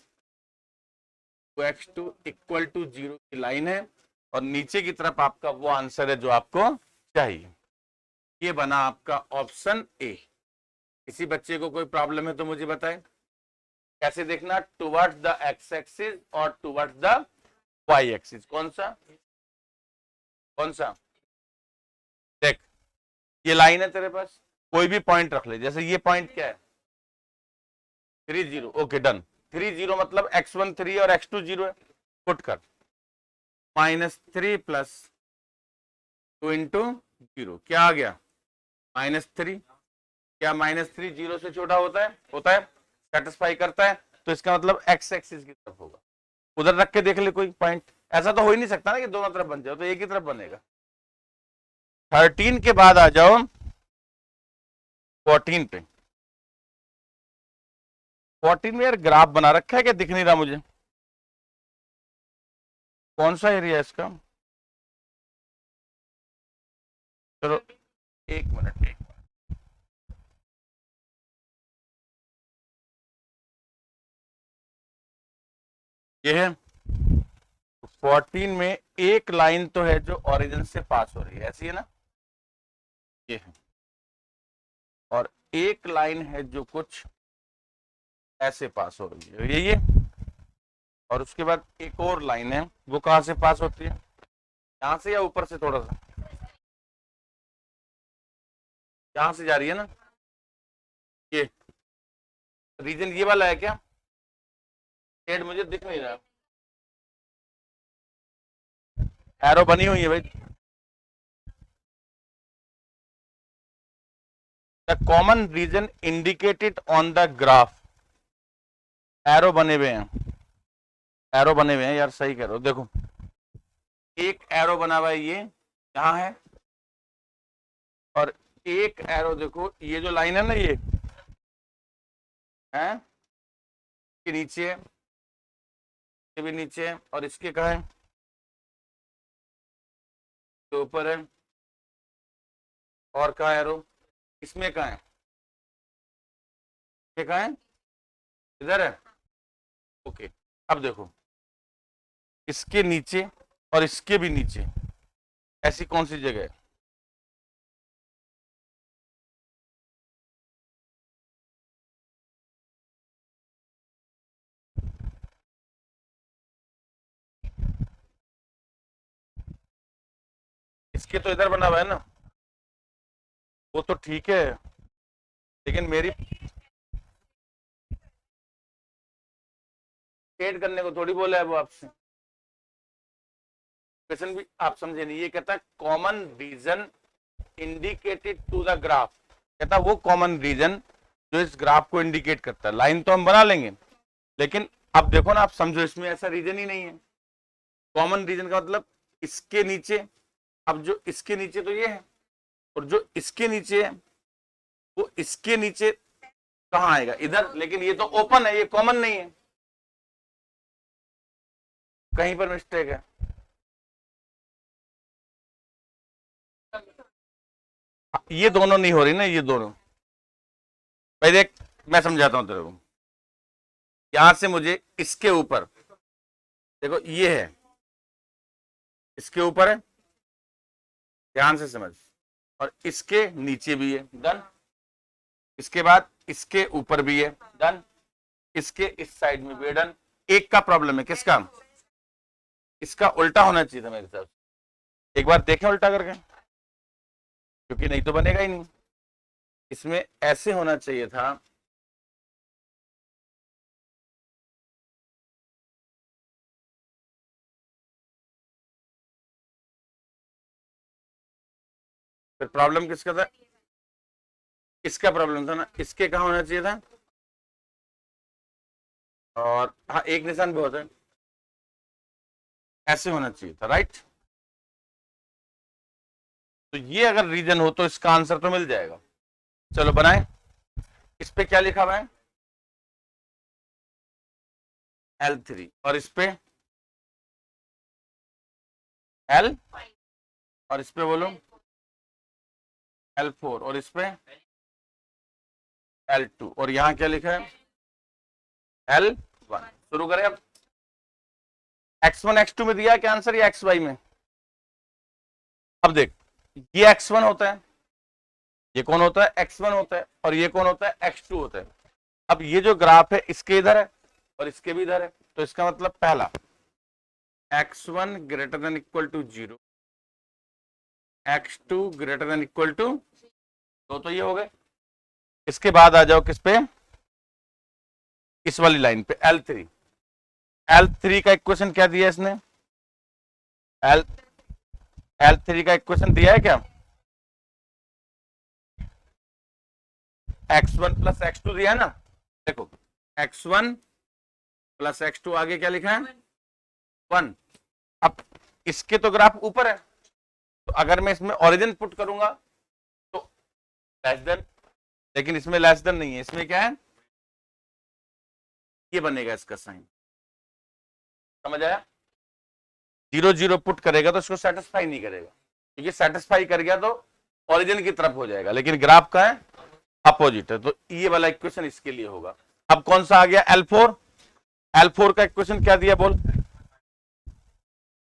2x2 equal to 0 की लाइन है, और नीचे की तरफ आपका वो आंसर है जो आपको चाहिए। ये बना आपका ऑप्शन ए। किसी बच्चे को कोई प्रॉब्लम है तो मुझे बताएं, कैसे देखना, टुवर्ड्स द एक्स एक्सिस और टुवर्ड्स द वाई एक्सिस, कौन सा कौन सा, देख ये लाइन है तेरे पास, कोई भी पॉइंट रख ले, जैसे ये पॉइंट क्या है 3 0, ओके डन, 3 0 मतलब x1 3 और x2 0 है, पुट कर, -3 प्लस 2 इंटू 0 क्या आ गया -3, क्या -3 0 से छोटा होता है, सेटिस्फाई करता है, तो इसका मतलब x एक्सिस की तरफ होगा। उधर रख के देख ले कोई पॉइंट, ऐसा तो हो ही नहीं सकता ना कि दोनों तरफ बन जाए, तो एक ही तरफ बनेगा। 13 के बाद आ जाओ 14 पे। 14 में यार ग्राफ बना रखा है क्या, दिख नहीं रहा मुझे, कौन सा एरिया है इसका, चलो एक मिनट, ये है 14 में एक लाइन तो है जो ओरिजिन से पास हो रही है, ऐसी है ना, ये है, और एक लाइन है जो कुछ ऐसे पास हो रही है, ये और उसके बाद एक और लाइन है, वो कहां से पास होती है, यहां से या ऊपर से, थोड़ा सा यहां से जा रही है ना, ये रीजन ये वाला है क्या, शेड मुझे दिख नहीं रहा, एरो बनी हुई है भाई, the common region indicated on the graph, arrow बने हुए हैं, एरो बने हुए हैं यार, सही कह रहे हो, देखो एक एरो बना हुआ है, ये यहाँ है, और एक एरो देखो, ये जो लाइन है ना, ये है के नीचे है, ये भी नीचे है, और इसके कहा है, तो ऊपर है, और कहा एरो, इसमें कहा है, ये कहा है, इधर है, ओके। अब देखो इसके नीचे और इसके भी नीचे ऐसी कौन सी जगह है, इसके तो इधर बना हुआ है ना, वो तो ठीक है, लेकिन मेरी शेड करने को थोड़ी बोला है वो आपसे, क्वेश्चन भी आप समझे नहीं, ये कहता है common region indicated to the graph, कहता वो कॉमन रीजन जो इस ग्राफ को इंडिकेट करता है, लाइन तो हम बना लेंगे, लेकिन अब देखो ना, आप समझो इसमें ऐसा रीजन ही नहीं है, कॉमन रीजन का मतलब इसके नीचे, अब जो इसके नीचे तो ये है, और जो इसके नीचे है वो इसके नीचे कहाँ आएगा, इधर, लेकिन ये तो ओपन है, ये कॉमन नहीं है, कहीं पर मिस्टेक है, ये दोनों नहीं हो रही ना, ये दोनों भाई देख, मैं समझाता हूं तेरे को, यहां से मुझे इसके ऊपर देखो ये है, इसके ऊपर है, ध्यान से समझ, और इसके नीचे भी है, डन। इसके बाद इसके ऊपर भी है, डन। इसके इस साइड में भी है, डन। एक का प्रॉब्लम है, किसका? इसका उल्टा होना चाहिए था मेरे हिसाब से। एक बार देखें उल्टा करके, क्योंकि नहीं तो बनेगा ही नहीं। इसमें ऐसे होना चाहिए था, फिर प्रॉब्लम किसका था? इसका प्रॉब्लम था ना, इसके कहा होना चाहिए था। और हाँ, एक निशान बहुत है, ऐसे होना चाहिए था, राइट। तो ये अगर रीजन हो तो इसका आंसर तो मिल जाएगा। चलो बनाए। इस पे क्या लिखा हुआ है? L3, और इस पे L, और इस पे बोलो L4, और इस पे L2, और यहां क्या लिखा है? L1। शुरू करें अब। x1 x2 में दिया है क्या आंसर, या xy में? अब देख, ये x1 होता है, ये कौन होता है? x1 होता है, और ये कौन होता है? x2 होता है। अब ये जो ग्राफ है, इसके इधर है और इसके भी इधर है, तो इसका मतलब पहला x1 greater than equal to 0, x2 greater than equal to, तो ये हो गए। इसके बाद आ जाओ किस पे? इस वाली लाइन पे, L3। L3 का इक्वेशन क्या दिया इसने? L L3 का इक्वेशन दिया है क्या? x1 प्लस x2 दिया है ना। देखो, x1 प्लस x2, आगे क्या लिखा है? 1। अब इसके तो ग्राफ ऊपर है, तो अगर मैं इसमें ओरिजिन पुट करूंगा तो लेस देन, लेकिन इसमें लेस देन नहीं है, इसमें क्या है? ये बनेगा इसका साइन। समझ आया? 0 0 पुट करेगा तो इसको सेटिस्फाई नहीं करेगा, क्योंकि सेटिस्फाई कर गया तो ओरिजिन की तरफ हो जाएगा, लेकिन ग्राफ का है अपोजिट है, तो ये वाला इक्वेशन इसके लिए होगा। अब कौन सा आ गया? L4। L4 का इक्वेशन क्या दिया बोल?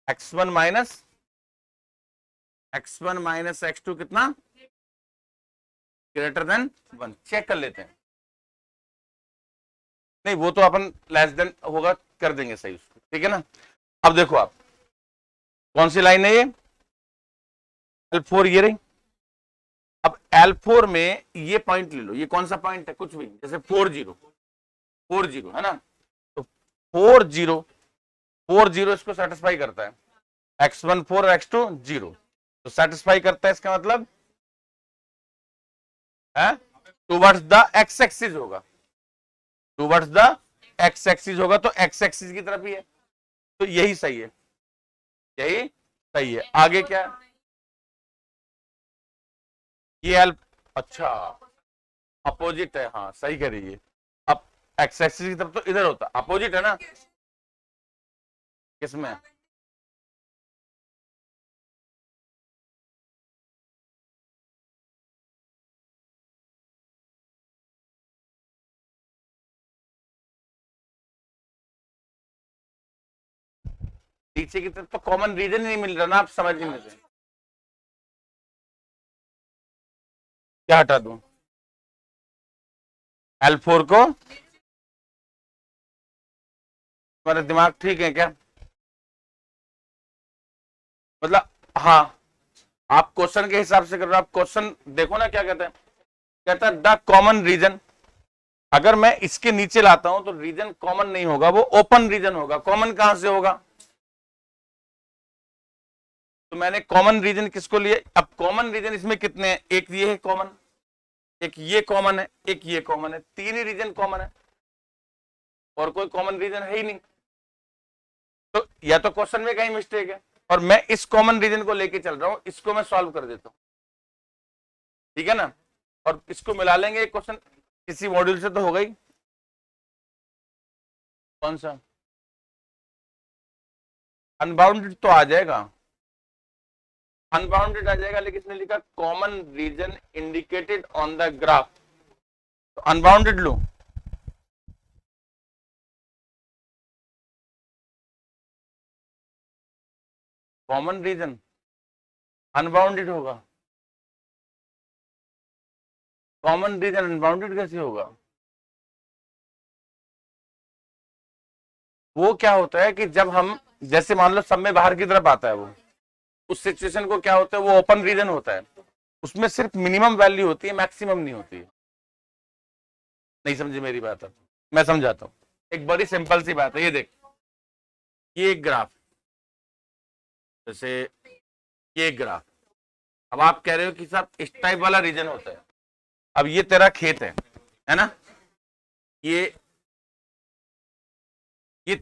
x1 माइनस x2 कितना? Greater than 1। चेक कर लेते हैं। नहीं, वो तो अपन लेस देन होगा कर देंगे सही उसको, ठीक है ना। अब देखो आप, कौन सी लाइन है ये? L4 ये रही। अब L4 में ये पॉइंट ले लो, ये कौन सा पॉइंट है? कुछ भी, जैसे 4 0, 4 0 है ना, तो 4 0 इसको सेटिस्फाई करता है। x1 4 और x2 0, तो सेटिस्फाई करता है, इसका मतलब है टूवर्ड्स द एक्स एक्सिस होगा, टूवर्ड्स द एक्स एक्सिस होगा, तो एक्स एक्सिस की तरफ ही है, तो यही सही है, यही सही है। आगे क्या है? ये एल, अच्छा, अपोजिट है, हाँ सही कह रही है। अब एक्स एक्सिस की तरफ तो इधर होता, अपोजिट है ना, किसमें? पीछे की तरफ तो कॉमन रीजन ही नहीं मिल रहा ना, आप समझ नहीं मुझे, क्या हटा दूं? L4 को, तुम्हारा दिमाग ठीक है क्या? मतलब हाँ, आप क्वेश्चन के हिसाब से कर रहे हो। आप क्वेश्चन देखो ना, क्या कहते हैं? कहता है द कॉमन रीजन। अगर मैं इसके नीचे लाता हूं तो रीजन कॉमन नहीं होगा, वो ओपन रीजन होगा। कॉमन कहां से होगा? तो मैंने कॉमन रीजन किसको लिया? अब कॉमन रीजन इसमें कितने हैं? एक ये है कॉमन, एक ये कॉमन है, एक ये कॉमन है, तीन ही रीजन कॉमन है, और कोई कॉमन रीजन है ही नहीं। तो या तो क्वेश्चन में कहीं मिस्टेक है, और मैं इस कॉमन रीजन को लेके चल रहा हूं, इसको मैं सॉल्व कर देता हूं, ठीक है ना। और इसको मिला लेंगे, एक क्वेश्चन किसी मॉड्यूल से तो हो गई। कौन सा? अनबाउंडेड तो आ जाएगा, अनबाउंडेड आ जाएगा, लेकिन इसने लिखा common region indicated on the graph, तो अनबाउंडेड लो। कॉमन रीजन अनबाउंडेड होगा, कॉमन रीजन अनबाउंडेड कैसे होगा? वो क्या होता है कि जब हम, जैसे मान लो सब में बाहर की तरफ आता है वो, उस सिचुएशन को क्या होता है, वो ओपन रीजन होता है, उसमें सिर्फ मिनिमम वैल्यू होती है, मैक्सिमम नहीं होती है। नहीं समझे मेरी बात? अब मैं समझाता हूँ, एक बड़ी सिंपल सी बात है, ये देख, ये एक ग्राफ, जैसे ये एक ग्राफ, अब आप कह रहे हो कि साहब इस टाइप वाला रीजन होता है। अब ये तेरा खेत है ना, ये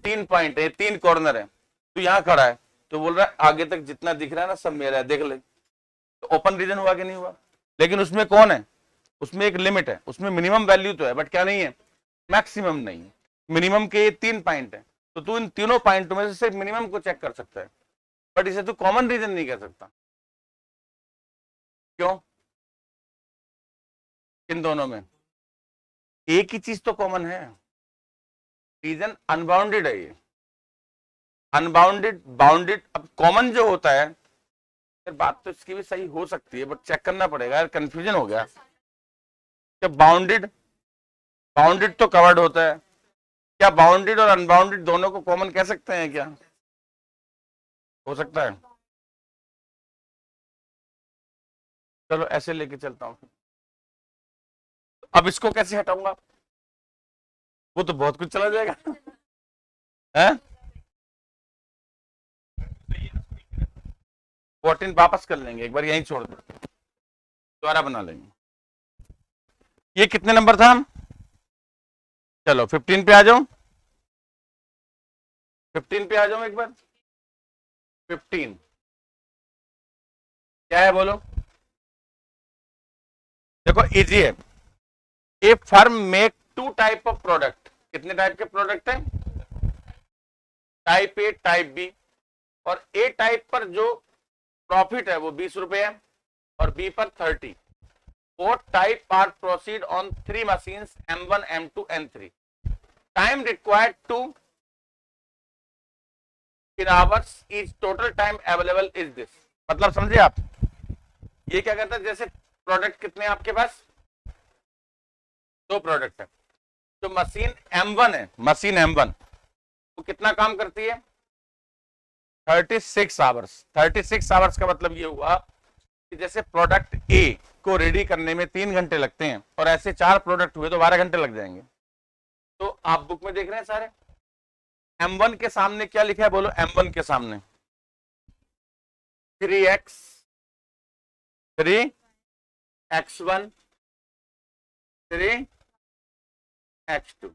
3 पॉइंट है, 3 कॉर्नर है, तो यहाँ खड़ा है, तो बोल रहा है आगे तक जितना दिख रहा है ना सब मेरा है, देख ले, तो ओपन रीजन हुआ कि नहीं हुआ? लेकिन उसमें कौन है, उसमें एक लिमिट है, उसमें मिनिमम वैल्यू तो है, बट क्या नहीं है, मैक्सिमम नहीं है। मिनिमम के ये 3 पॉइंट है, तो तू इन तीनों पॉइंटों में से सिर्फ मिनिमम को चेक कर सकता है, बट इसे तू कॉमन रीजन नहीं कर सकता। क्यों? इन दोनों में एक ही चीज तो कॉमन है, रीजन अनबाउंडेड है ये, अनबाउंडेड बाउंडेड। अब कॉमन जो होता है, फिर बात तो इसकी भी सही हो सकती है, बट चेक करना पड़ेगा यार, कंफ्यूजन हो गया। क्या बाउंडेड, बाउंडेड तो कवर्ड होता है, क्या बाउंडेड और अनबाउंडेड दोनों को कॉमन कह सकते हैं क्या? हो सकता है, चलो ऐसे लेके चलता हूं। अब इसको कैसे हटाऊंगा? वो तो बहुत कुछ चला जाएगा है? 14 वापस कर लेंगे, एक बार यहीं छोड़ दो, दोबारा बना लेंगे। ये कितने नंबर था? चलो 15 पे आ जाओ, 15 पे आ जाओ एक बार। 15 क्या है बोलो? देखो इजी है, a firm make 2 type of product. कितने टाइप के प्रोडक्ट है? Type A, type B. और ए टाइप पर जो प्रॉफिट है वो 20 रुपए है, और बी पर 30। Both type are proceed on 3 machines M1, M2, M3. Time required to in hours is total time available is this. मतलब समझे आप? ये क्या कहता है, जैसे प्रोडक्ट कितने हैं आपके पास? 2 प्रोडक्ट है। जो मशीन M1 है, मशीन M1 वो कितना काम करती है? 36 आवर्स। 36 आवर्स का मतलब ये हुआ कि जैसे प्रोडक्ट ए को रेडी करने में 3 घंटे लगते हैं, और ऐसे 4 प्रोडक्ट हुए तो 12 घंटे लग जाएंगे। तो आप बुक में देख रहे हैं सारे, M1 के सामने क्या लिखा है बोलो? M1 के सामने 3x 3x1 3x2।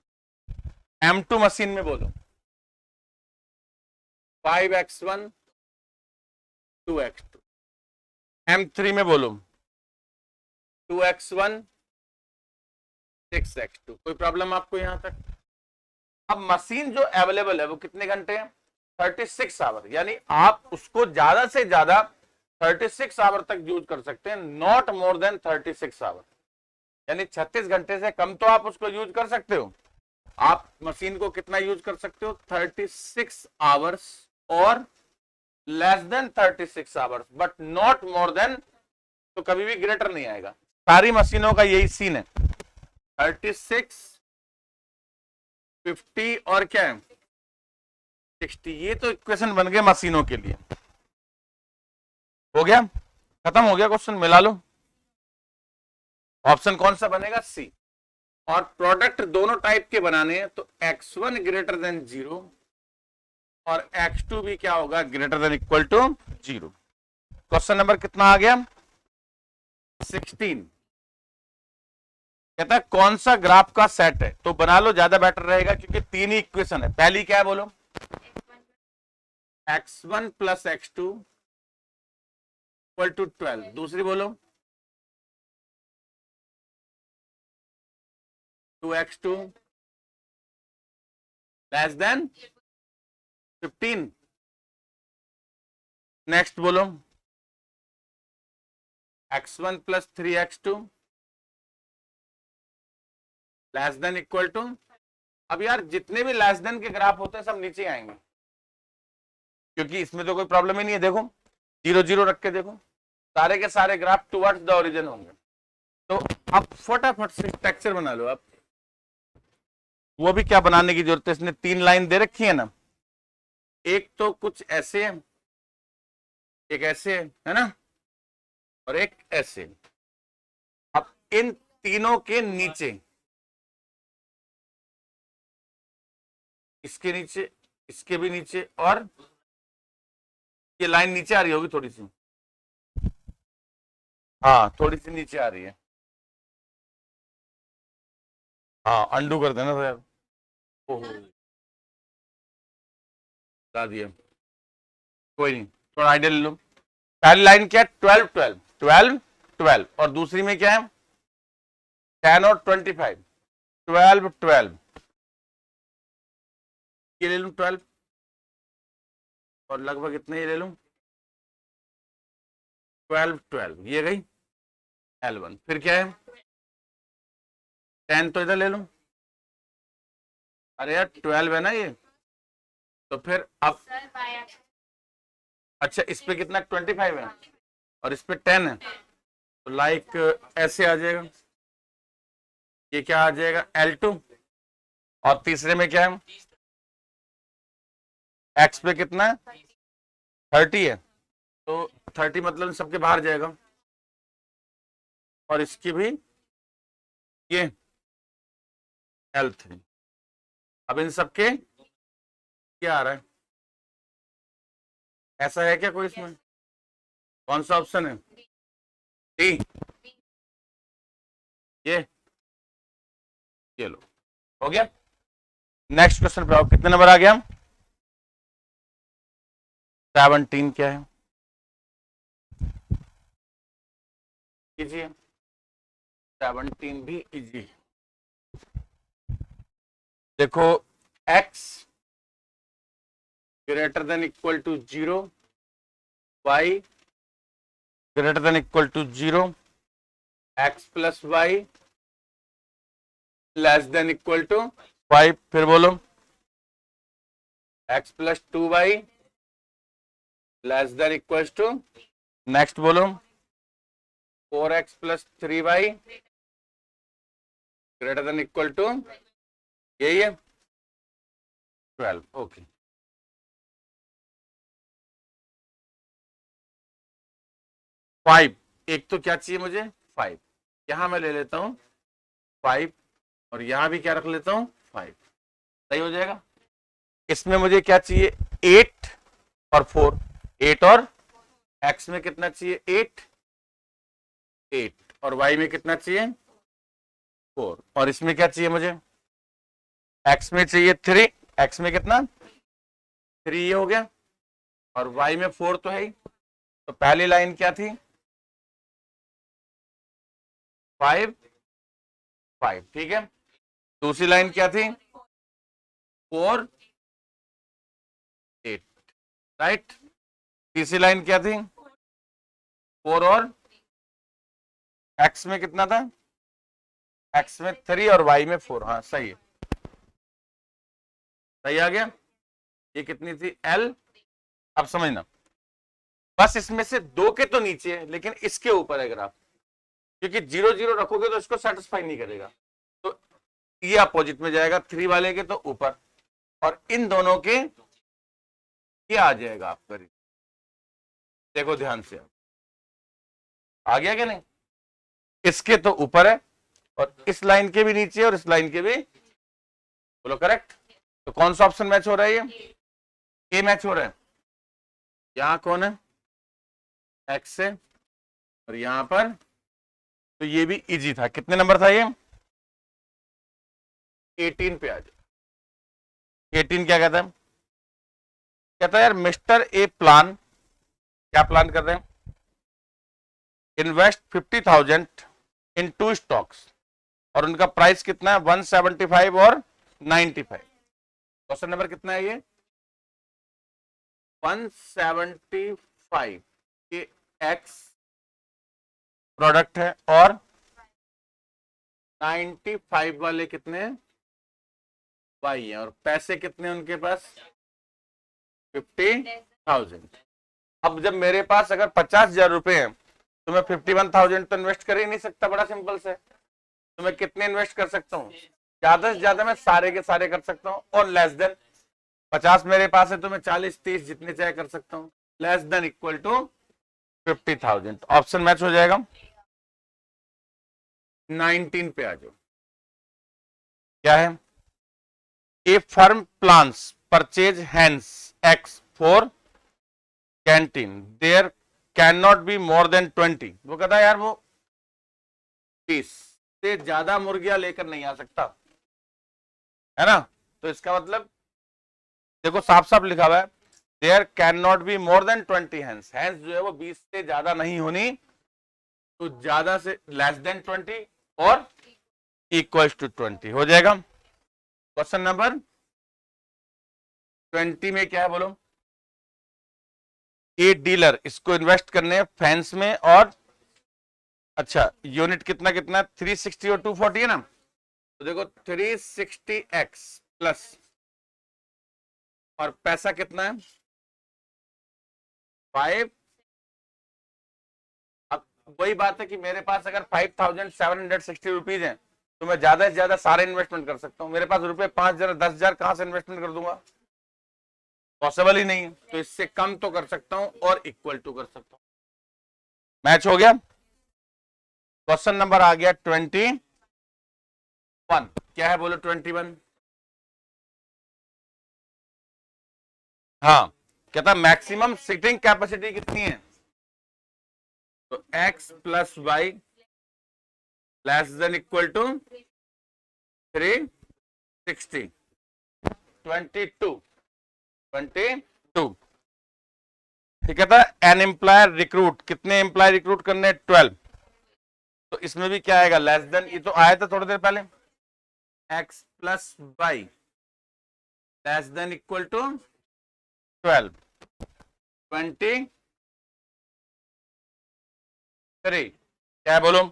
M2 machine में बोलो 5x1 2x2। M3 में बोलो 2x1 6x2। कोई प्रॉब्लम आपको यहां तक? अब मशीन जो अवेलेबल है वो कितने घंटे हैं? 36 आवर, यानी आप उसको ज्यादा से ज्यादा 36 आवर तक यूज कर सकते हैं, नॉट मोर देन 36 आवर। यानी 36 घंटे से कम तो आप उसको यूज कर सकते हो। आप मशीन को कितना यूज कर सकते हो? 36 आवर्स, और less than 36 hours, but not more then, तो कभी भी ग्रेटर नहीं आएगा। सारी मशीनों का यही सीन है, 36, 50 और क्या है 60। ये तो इक्वेशन बन गए मशीनों के लिए। हो गया, खत्म हो गया क्वेश्चन, मिला लो। ऑप्शन कौन सा बनेगा? सी। और प्रोडक्ट दोनों टाइप के बनाने हैं, तो x1 ग्रेटर देन 0 और x2 भी क्या होगा? Greater than equal to 0। Question number कितना आ गया? 16। कहता है कौन सा ग्राफ का सेट है? तो बना लो, ज्यादा बेटर रहेगा, क्योंकि 3 ही इक्वेशन है। पहली क्या है बोलो? x1 plus x2 equal to 12। दूसरी बोलो 2x2 लेस देन 15। नेक्स्ट बोलो x1 plus 3x2 less than equal to. अब यार जितने भी लेस देन के ग्राफ होते हैं सब नीचे आएंगे, क्योंकि इसमें तो कोई प्रॉब्लम ही नहीं है। देखो 0 0 रख के देखो, सारे के सारे ग्राफ टुवर्ड्स द ओरिजिन होंगे। तो अब फटाफट से टेक्सचर बना लो आप। वो भी क्या बनाने की जरूरत है, इसने 3 लाइन दे रखी है ना, एक तो कुछ ऐसे है, एक ऐसे है ना, और एक ऐसे। अब इन तीनों के नीचे, इसके नीचे, इसके भी नीचे, और ये लाइन नीचे आ रही होगी थोड़ी सी, हाँ थोड़ी सी नीचे आ रही है। हाँ अंडू कर देना तो यार, ओहो बता दिया, कोई नहीं, थोड़ा आइडिया ले लो। पहली लाइन क्या है, 12 12 12 12, और दूसरी में क्या है 10 और 25, 12 12, ये ले लूं 12, और लगभग इतने ही ले लूं 12 12, ये गई L1। फिर क्या है 10 तो इधर ले लूं, अरे यार 12 है ना ये, तो फिर अब अच्छा इस पे कितना 25 है और इस पे 10 है, तो लाइक ऐसे आ जाएगा, ये क्या आ जाएगा L2। और तीसरे में क्या है, एक्स पे कितना है 30 है, तो 30 मतलब सबके बाहर जाएगा, और इसकी भी ये L3। अब इन सबके क्या आ रहा है, ऐसा है क्या कोई इसमें, कौन सा ऑप्शन है, डी, ये लो, हो गया। नेक्स्ट क्वेश्चन पे आओ, कितने नंबर आ गया, 17 क्या है, कीजिए, 17 भी इजी। देखो x greater than equal to 0, y greater than equal to 0, x plus y less than equal to 5, फिर बोलो x plus 2y less than equal to, next बोलो 4x plus 3y greater than equal to, यही है 12। ओके, फाइव, एक तो क्या चाहिए मुझे 5, यहां मैं ले लेता हूं 5, और यहां भी क्या रख लेता हूं 5, सही हो जाएगा। इसमें मुझे क्या चाहिए 8 और 4, 8 और x में कितना चाहिए 8 8, और y में कितना चाहिए 4, और इसमें क्या चाहिए मुझे x में चाहिए 3, x में कितना 3, ये हो गया, और y में 4 तो है ही। तो पहली लाइन क्या थी 5 5, ठीक है। दूसरी लाइन क्या थी 4 8, राइट। तीसरी लाइन क्या थी 4 और x में कितना था, x में 3 और y में 4, हाँ सही है, सही आ गया। ये कितनी थी L, अब समझना, बस इसमें से दो के तो नीचे है लेकिन इसके ऊपर है ग्राफ, क्योंकि 0 0 रखोगे तो इसको सेटिस्फाई नहीं करेगा, तो ये अपोजिट में जाएगा, 3 वाले के तो ऊपर, और इन दोनों के क्या आ जाएगा आपका, देखो ध्यान से, आ गया क्या नहीं, इसके तो ऊपर है और इस लाइन के भी नीचे और इस लाइन के भी, बोलो करेक्ट। तो कौन सा ऑप्शन मैच हो रहा है, ये ए मैच हो रहा है। यहां कौन है एक्स है, और यहां पर, तो ये भी इजी था। कितने नंबर था ये 18 पे आ जाए। 18 क्या कहता है, कहता है यार मिस्टर ए प्लान, क्या प्लान कर रहे हैं, इन्वेस्ट 50,000 इन 2 स्टॉक्स, और उनका प्राइस कितना है 175 और 95। क्वेश्चन नंबर कितना है ये 175 के एक्स प्रोडक्ट है, और 95 वाले कितने वाई है, और पैसे कितने उनके पास 50 50,000। अब जब मेरे पास अगर 50,000 रुपए हैं तो मैं 51,000 तो इन्वेस्ट कर ही नहीं सकता, बड़ा सिंपल से। तो मैं कितने इन्वेस्ट कर सकता हूँ? ज्यादा से ज्यादा मैं सारे के सारे कर सकता हूँ, और लेस देन 50 मेरे पास है तो मैं 40 30 जितने चाहे कर सकता हूँ, less than equal to 50,000। Option match हो जाएगा। 19 पे आ जाओ, क्या है? A firm plans purchase hence X for canteen, there can not be more than 20। वो कहता है यार वो 20 से ज्यादा मुर्गियां लेकर नहीं आ सकता, है ना? तो इसका मतलब देखो साफ साफ लिखा हुआ है, there can not be more than 20 hands. Hands जो है वो 20 से ज्यादा नहीं होनी, तो ज्यादा से लेस देन 20 और इक्वल टू 20 हो जाएगा। क्वेश्चन नंबर 20 में क्या है बोलो? ए डीलर, इसको इन्वेस्ट करने हैं फैंस में, और अच्छा यूनिट कितना कितना 360 और 240 है ना? तो देखो 360x प्लस, और पैसा कितना है 5। अब वही बात है कि मेरे पास अगर 5,760 रुपीज है तो मैं ज्यादा से ज्यादा सारे इन्वेस्टमेंट कर सकता हूं। मेरे पास रुपए 5,000 10,000 कहां से इन्वेस्टमेंट कर दूंगा? पॉसिबल ही नहीं है। तो इससे कम तो कर सकता हूं और इक्वल टू कर सकता हूं। मैच हो गया। क्वेश्चन नंबर आ गया 21। क्या है बोलो? 21। हाँ, कहता मैक्सिमम सिटिंग कैपेसिटी कितनी है? तो x plus y less than equal to 360, 22। ठीक है। था एन एम्प्लॉयर रिक्रूट, कितने एम्प्लॉय रिक्रूट करने? 12। तो इसमें भी क्या आएगा? लेस देन, ये तो आया था थोड़ी देर पहले, x plus y less than equal to 12, 23। क्या है बोलो?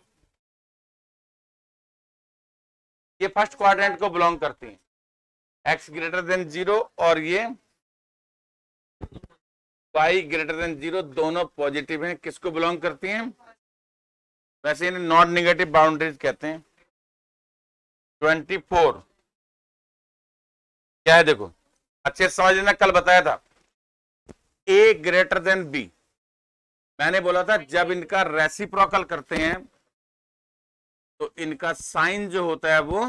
ये फर्स्ट क्वाड्रेंट को बिलोंग करती है, x ग्रेटर देन 0 और ये y ग्रेटर देन 0, दोनों पॉजिटिव हैं। किसको बिलोंग करती हैं? वैसे इन्हें नॉन नेगेटिव बाउंड्रीज कहते हैं। 24 क्या है देखो, अच्छे से समझ लेना, कल बताया था a ग्रेटर देन b। मैंने बोला था जब इनका रेसिप्रोकल करते हैं तो इनका साइन जो होता है वो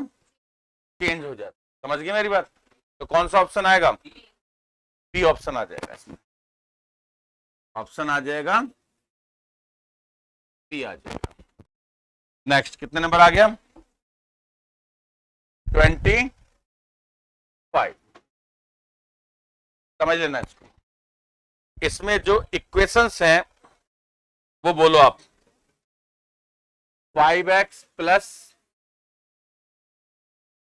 चेंज हो जाता है। समझ गए मेरी बात? तो कौन सा ऑप्शन आएगा? बी ऑप्शन आ जाएगा इसमें। ऑप्शन आ जाएगा बी आ जाएगा। नेक्स्ट कितने नंबर आ गया? 25। समझ लेना इसको। इसमें जो इक्वेशंस हैं वो बोलो आप। 5x प्लस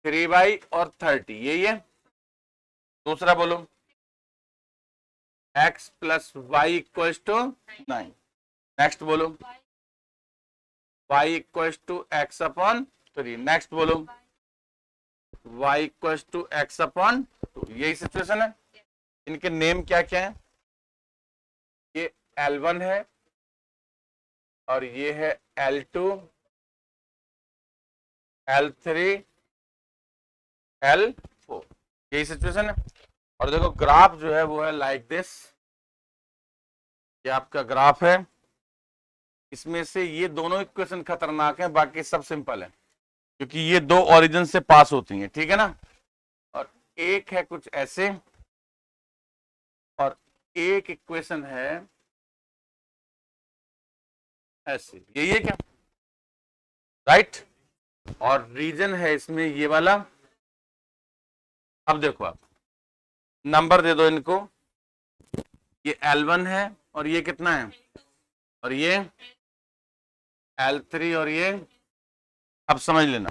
3y और 30, यही है। दूसरा बोलो x plus y equal to 9। Next बोलो y equal to x upon 3। Next बोलो y equal to x upon 2। यही सिचुएशन है। इनके नेम क्या क्या है? ये L1 है और ये है L2, L3, L4, यही सिचुएशन है। और देखो ग्राफ जो है वो है लाइक दिस, ये आपका ग्राफ है। इसमें से ये दोनों इक्वेशन खतरनाक हैं, बाकी सब सिंपल है, क्योंकि ये दो ओरिजिन से पास होती हैं, ठीक है ना। और एक है कुछ ऐसे, और एक इक्वेशन है ऐसे, यही है क्या? राइट। और रीजन है इसमें ये वाला। अब देखो आप नंबर दे दो इनको, ये L1 है और ये कितना है, और ये L3 और ये, अब समझ लेना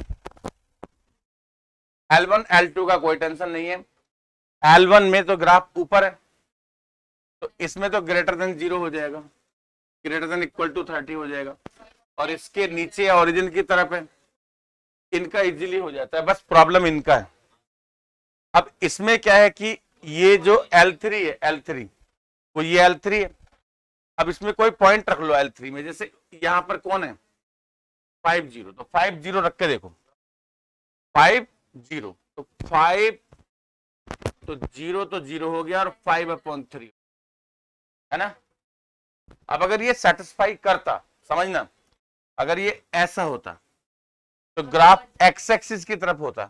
L1 L2 का कोई टेंशन नहीं है। L1 में तो ग्राफ ऊपर है, तो इसमें तो ग्रेटर देन 0 हो जाएगा, ग्रेटर देन इक्वल टू 30 हो जाएगा। और इसके नीचे ओरिजिन की तरफ है, इनका इजीली हो जाता है, बस प्रॉब्लम इनका है। अब इसमें क्या है कि ये जो L3 है, L3 वो ये L3 है। अब इसमें कोई पॉइंट रख लो L3 में, जैसे यहां पर कौन है 50, तो 50 रख के देखो 50, तो 5 तो जीरो हो गया और 5/3 है ना। अब अगर ये सेटिस्फाई करता, समझना, अगर ये ऐसा होता तो ग्राफ एक्स एक्सिस की तरफ होता,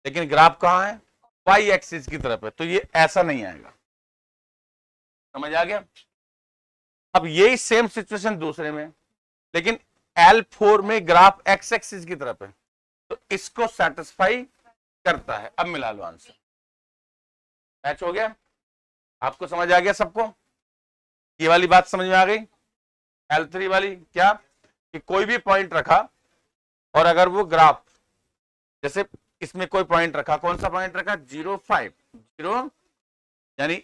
लेकिन ग्राफ कहां है वाई एक्सिस की तरफ है, तो ये ऐसा नहीं आएगा। समझ आ गया। अब यही सेम सिचुएशन दूसरे में, लेकिन L4 में ग्राफ एक्स एक्सिस की तरफ है, तो इसको सेटिस्फाई करता है। अब मिला लो आंसर, मैच हो गया। आपको समझ आ गया सबको, ये वाली बात समझ में आ गई। L3 वाली क्या, कि कोई भी पॉइंट रखा और अगर वो ग्राफ, जैसे इसमें कोई पॉइंट रखा, कौन सा पॉइंट रखा 0,5, 0 यानी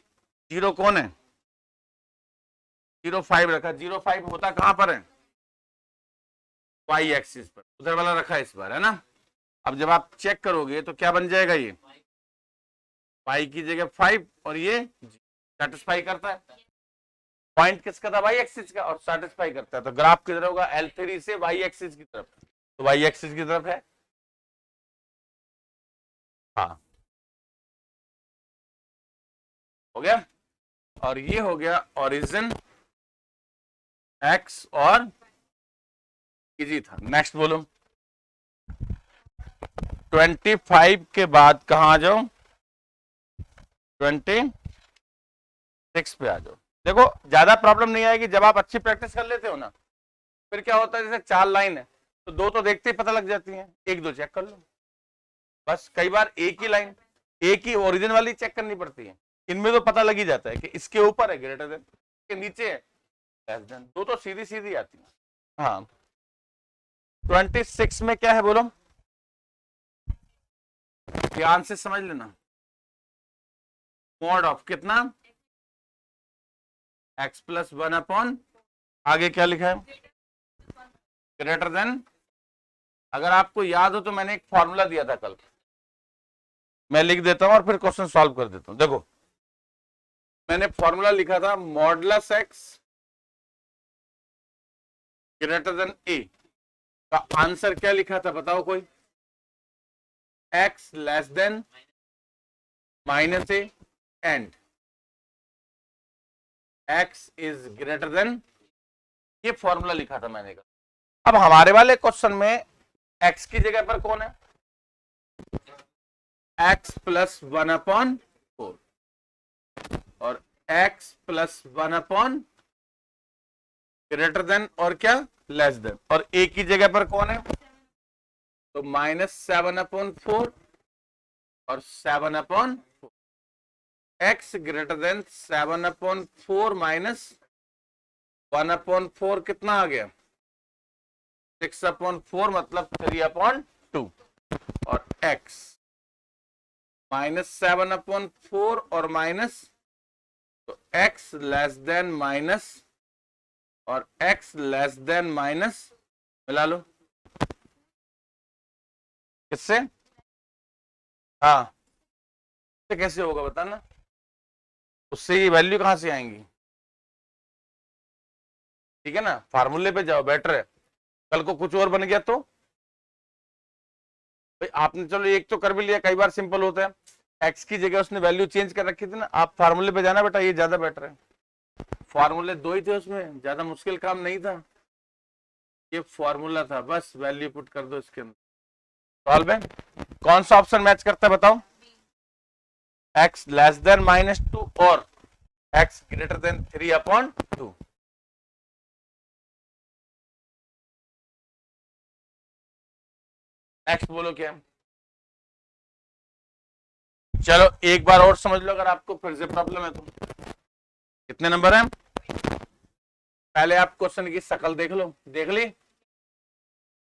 0 कौन है 0,5 रखा। 0,5 होता कहां पर है वाई एक्सिस पर, उधर वाला रखा है इस बार, है ना। अब जब आप चेक करोगे तो क्या बन जाएगा, ये वाई की जगह 5 और ये सेटिस्फाई करता है। पॉइंट किसका था वाई एक्सिस का, और सेटिस्फाई करता है, तो ग्राफ किधर होगा L3 से वाई एक्सिस की तरफ, तो वाई एक्सिस की तरफ है। हाँ हो गया। और ये हो गया ओरिजिन एक्स और इजी था। नेक्स्ट बोलो, 25 के बाद कहां आ जाओ 26 पे आ जाओ। देखो ज्यादा प्रॉब्लम नहीं आएगी जब आप अच्छी प्रैक्टिस कर लेते हो ना। फिर क्या होता है, जैसे 4 लाइन है तो 2 तो देखते ही पता लग जाती हैं, 1-2 चेक कर लो बस। कई बार एक ही लाइन, एक ही ओरिजिन वाली चेक करनी पड़ती है, इनमें तो पता लग ही जाता है कि इसके ऊपर है ग्रेटर देन, के नीचे है लेस देन, 2 तो सीधी सीधी आती है। हाँ 26 में क्या है बोलो, ध्यान से समझ लेना। मॉड ऑफ कितना x+1 आगे क्या लिखा है ग्रेटर देन। अगर आपको याद हो तो मैंने एक फॉर्मूला दिया था कल, मैं लिख देता हूं और फिर क्वेश्चन सॉल्व कर देता हूं। देखो मैंने फॉर्मूला लिखा था modulus x greater then a का आंसर क्या लिखा था बताओ कोई, x less then -a and x is greater than, ये फॉर्मूला लिखा था मैंने कहा। अब हमारे वाले क्वेश्चन में x की जगह पर कौन है x+1/4 और x+1 ग्रेटर देन और क्या लेस देन, और a की जगह पर कौन है तो -7/4 और 7/4। x ग्रेटर देन 7/4 -1/4 कितना आ गया 6/4 मतलब 3/2 और x -7/4 और माइनस, तो x लेस देन माइनस और x लेस देन माइनस मिला लो किससे, हाँ तो कैसे होगा बताना, उससे ये वैल्यू कहां से आएंगी। ठीक है ना, फार्मूले पे जाओ बेटर है, कल को कुछ और बन गया तो भाई आपने चलो एक तो कर भी लिया, कई बार सिंपल होता है x की जगह उसने वैल्यू चेंज कर रखी थी ना, आप फार्मूले पे जाना बेटा, ये ज्यादा बेटर है। फार्मूले 2 ही थे उसमें, ज्यादा मुश्किल काम नहीं था, ये फॉर्मूला था, बस वैल्यू पुट कर दो इसके अंदर। सॉल्व है, कौन सा ऑप्शन मैच करता है बताओ, x लेस देन -2 और x ग्रेटर देन 3/2। नेक्स्ट बोलो क्या, चलो एक बार और समझ लो अगर आपको फिर से प्रॉब्लम है तो। कितने नंबर है, पहले आप क्वेश्चन की शक्ल देख लो, देख ली,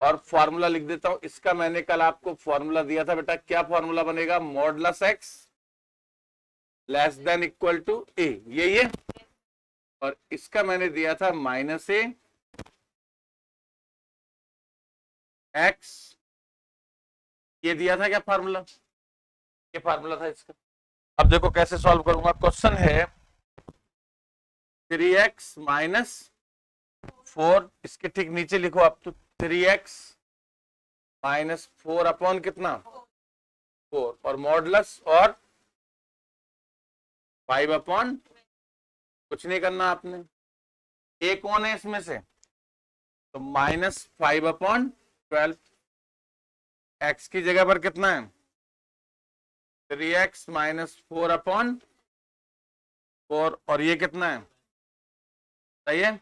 और फॉर्मूला लिख देता हूं इसका। मैंने कल आपको फॉर्मूला दिया था बेटा, क्या फॉर्मूला बनेगा modulus x less than equal to a, ये और इसका मैंने दिया था -a x, ये दिया था क्या फार्मूला, ये फार्मूला था इसका। अब देखो कैसे सॉल्व करूंगा, क्वेश्चन है 3x माइनस 4, इसके ठीक नीचे लिखो आप तो 3x माइनस 4 अपॉन कितना 4, और मॉडुलस और 5 अपॉन, कुछ नहीं करना आपने, ए कौन है इसमें से, तो -5/12, एक्स की जगह पर कितना है 3x माइनस 4/4, और ये कितना है, सही है।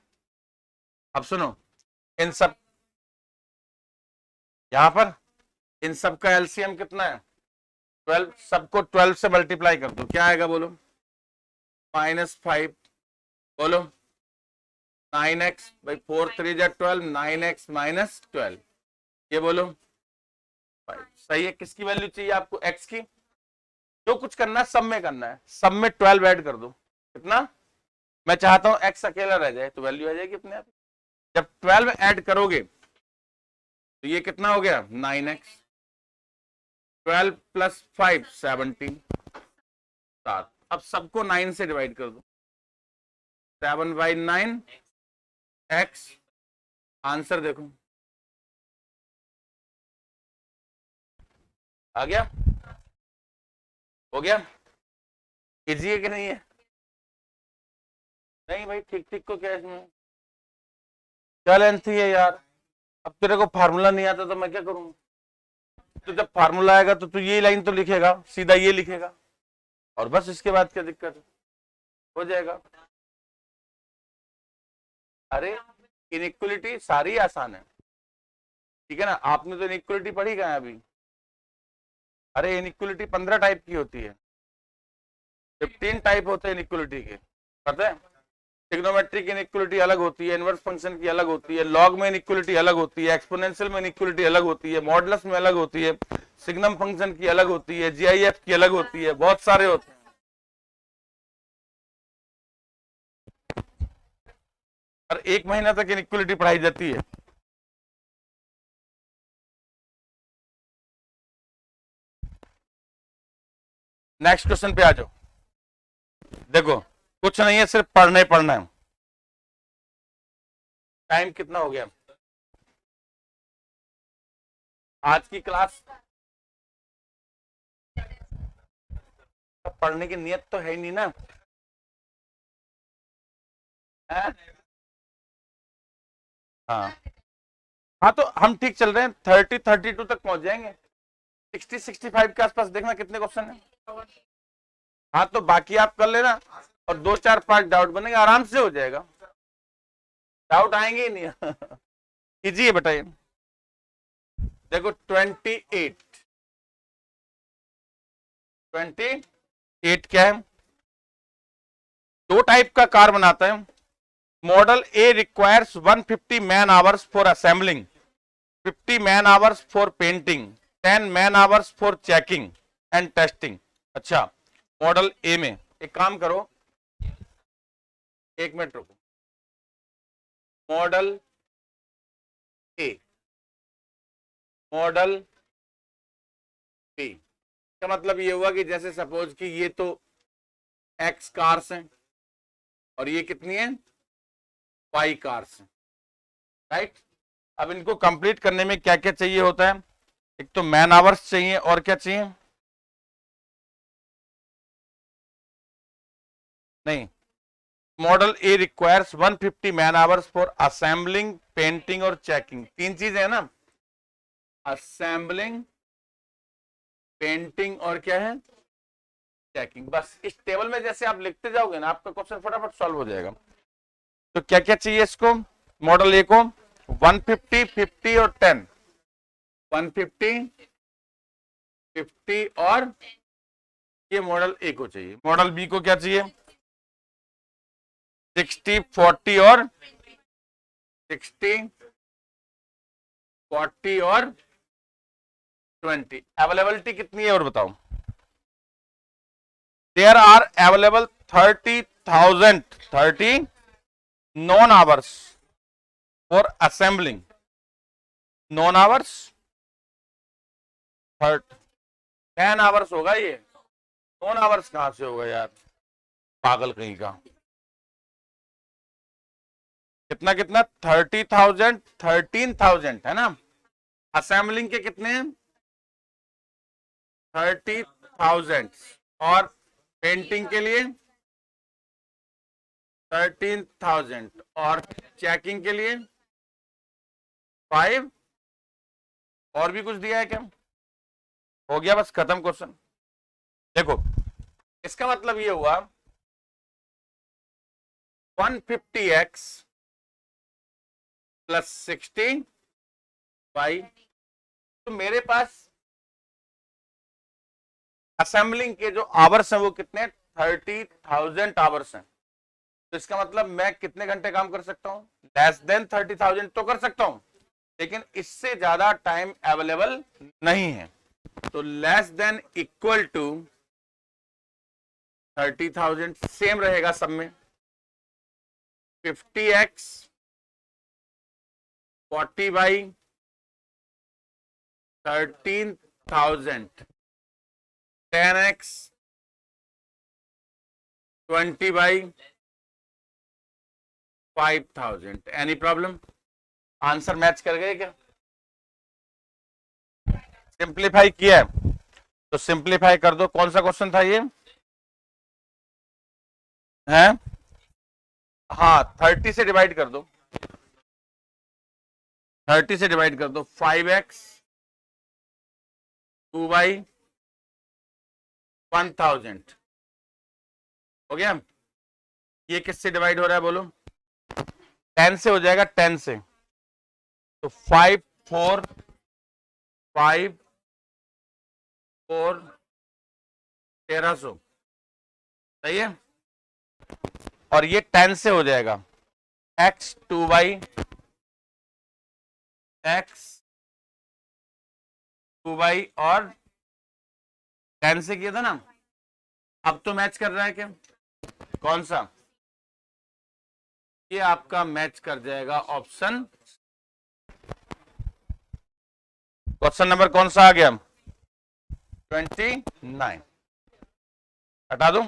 अब सुनो, इन सब यहां पर इन सब का एलसीएम कितना है 12, सबको 12 से मल्टीप्लाई कर दो, क्या आएगा बोलो, -5, बोलो 9x भाई 4 3 जा 12, 9x माइनस 12, ये बोलो 5, सही है। किसकी वैल्यू चाहिए आपको, x की। जो कुछ करना है सब में करना है, सब में 12 ऐड कर दो, कितना, मैं चाहता हूं x अकेला रह जाए तो वैल्यू आ जाएगी अपने आप। जब 12 ऐड करोगे तो ये कितना हो गया 9x, 12 प्लस 5 17, 7। अब सबको 9 से डिवाइड कर दो, 7/9 x, आंसर देखो आ गया, हो गया, इजी है कि नहीं है, नहीं भाई ठीक ठीक को क्या इसमें क्या लेंथ है यार। अब तेरे को फार्मूला नहीं आता तो मैं क्या करूं, तो जब फार्मूला आएगा तो तू ये लाइन तो लिखेगा, सीधा ये लिखेगा, और बस इसके बाद क्या दिक्कत है, हो जाएगा। अरे इनइक्वलिटी सारी आसान है, ठीक है ना, आपने तो इनइक्वलिटी पढ़ी कहाँ है अभी, अरे इनइक्वलिटी 15 टाइप की होती है, 15 टाइप होते हैं इनइक्वलिटी के, पता है। ट्रिग्नोमेट्रिक इनइक्वलिटी अलग होती है, इनवर्स फंक्शन की अलग होती है, लॉग में इनइक्वलिटी अलग होती है, एक्सपोनेंशियल में इनइक्वलिटी अलग होती है, मॉडुलस में अलग होती है, सिग्नम फंक्शन की अलग होती है, जीआईएफ की अलग होती है, बहुत सारे होते हैं। और 1 महीना तक इनइक्वलिटी पढ़ाई जाती है। नेक्स्ट क्वेश्चन पे आ जाओ, देखो कुछ नहीं है, सिर्फ पढ़ना ही पढ़ना है। टाइम कितना हो गया आज की क्लास, पढ़ने की नियत तो है ही नहीं ना, है? हाँ हाँ, तो हम ठीक चल रहे हैं, 30 32 तक पहुंच जाएंगे, 60 65 के आसपास देखना कितने क्वेश्चन है। हाँ तो बाकी आप कर लेना, और 2 4 5 डाउट बनेंगे, आराम से हो जाएगा, डाउट आएंगे ही नहीं। इजी है बताइए, देखो 28 क्या है, दो टाइप का कार बनाता है। Model A requires 150 man hours for assembling, 50 man hours for painting, 10 man hours for checking and testing. अच्छा, मॉडल ए में एक काम करो, एक मिनट रुको, मॉडल ए, मॉडल बी का मतलब ये हुआ कि जैसे सपोज कि ये तो एक्स कार्स हैं और ये कितनी है वाई कार्स हैं, राइट। अब इनको कंप्लीट करने में क्या क्या चाहिए होता है, एक तो मैन आवर्स चाहिए, और क्या चाहिए, नहीं, model A requires 150 man hours for assembling painting और चेकिंग, तीन चीजें है ना, असेंबलिंग पेंटिंग और क्या है चेकिंग। बस इस टेबल में जैसे आप लिखते जाओगे ना आपका क्वेश्चन फटाफट सॉल्व हो जाएगा। तो क्या क्या चाहिए इसको, मॉडल ए को 150 50 और 10, 150 50 और ये मॉडल ए को चाहिए। मॉडल बी को क्या चाहिए 60 40 और 60 40 और 20। अवेलेबिलिटी कितनी है और बताओ, there are available 30 non hours for assembling, non hours 10 hours होगा ये, नॉन आवर्स कहां से होगा यार, पागल कहीं का। कितना कितना 30,000 13,000 है ना। असेंबलिंग के कितने हैं 30,000 और पेंटिंग के लिए 13,000 और चेकिंग के लिए 5 और भी कुछ दिया है क्या? हो गया बस खत्म क्वेश्चन। देखो इसका मतलब ये हुआ 150x प्लस 60 बाई, तो मेरे पास असेंबलिंग के जो आवर्स हैं वो कितने 30,000 आवर्स हैं। तो इसका मतलब मैं कितने घंटे काम कर सकता हूं लेस देन 30,000 तो कर सकता हूं, लेकिन इससे ज्यादा टाइम अवेलेबल नहीं है। तो less than equal to 30,000 same रहेगा सब में। 50x 40 by 13,000 10x 20 by 5,000। Any problem? Answer match कर गए क्या? सिंप्लीफाई किया है तो सिंप्लीफाई कर दो। कौन सा क्वेश्चन था ये है? हाँ 30 से डिवाइड कर दो, 30 से डिवाइड कर दो। 5x 2 बाई 1,000 हो गया। ये किससे डिवाइड हो रहा है बोलो? 10 से हो जाएगा, 10 से। तो 5 4 5 4 1300 सही है। और ये 10 से हो जाएगा x 2 बाई x 2 बाई और 10 से किया था ना। अब तो मैच कर रहा है क्या? कौन सा? ये आपका मैच कर जाएगा ऑप्शन। क्वेश्चन नंबर कौन सा आ गया? 29। हटा दूं?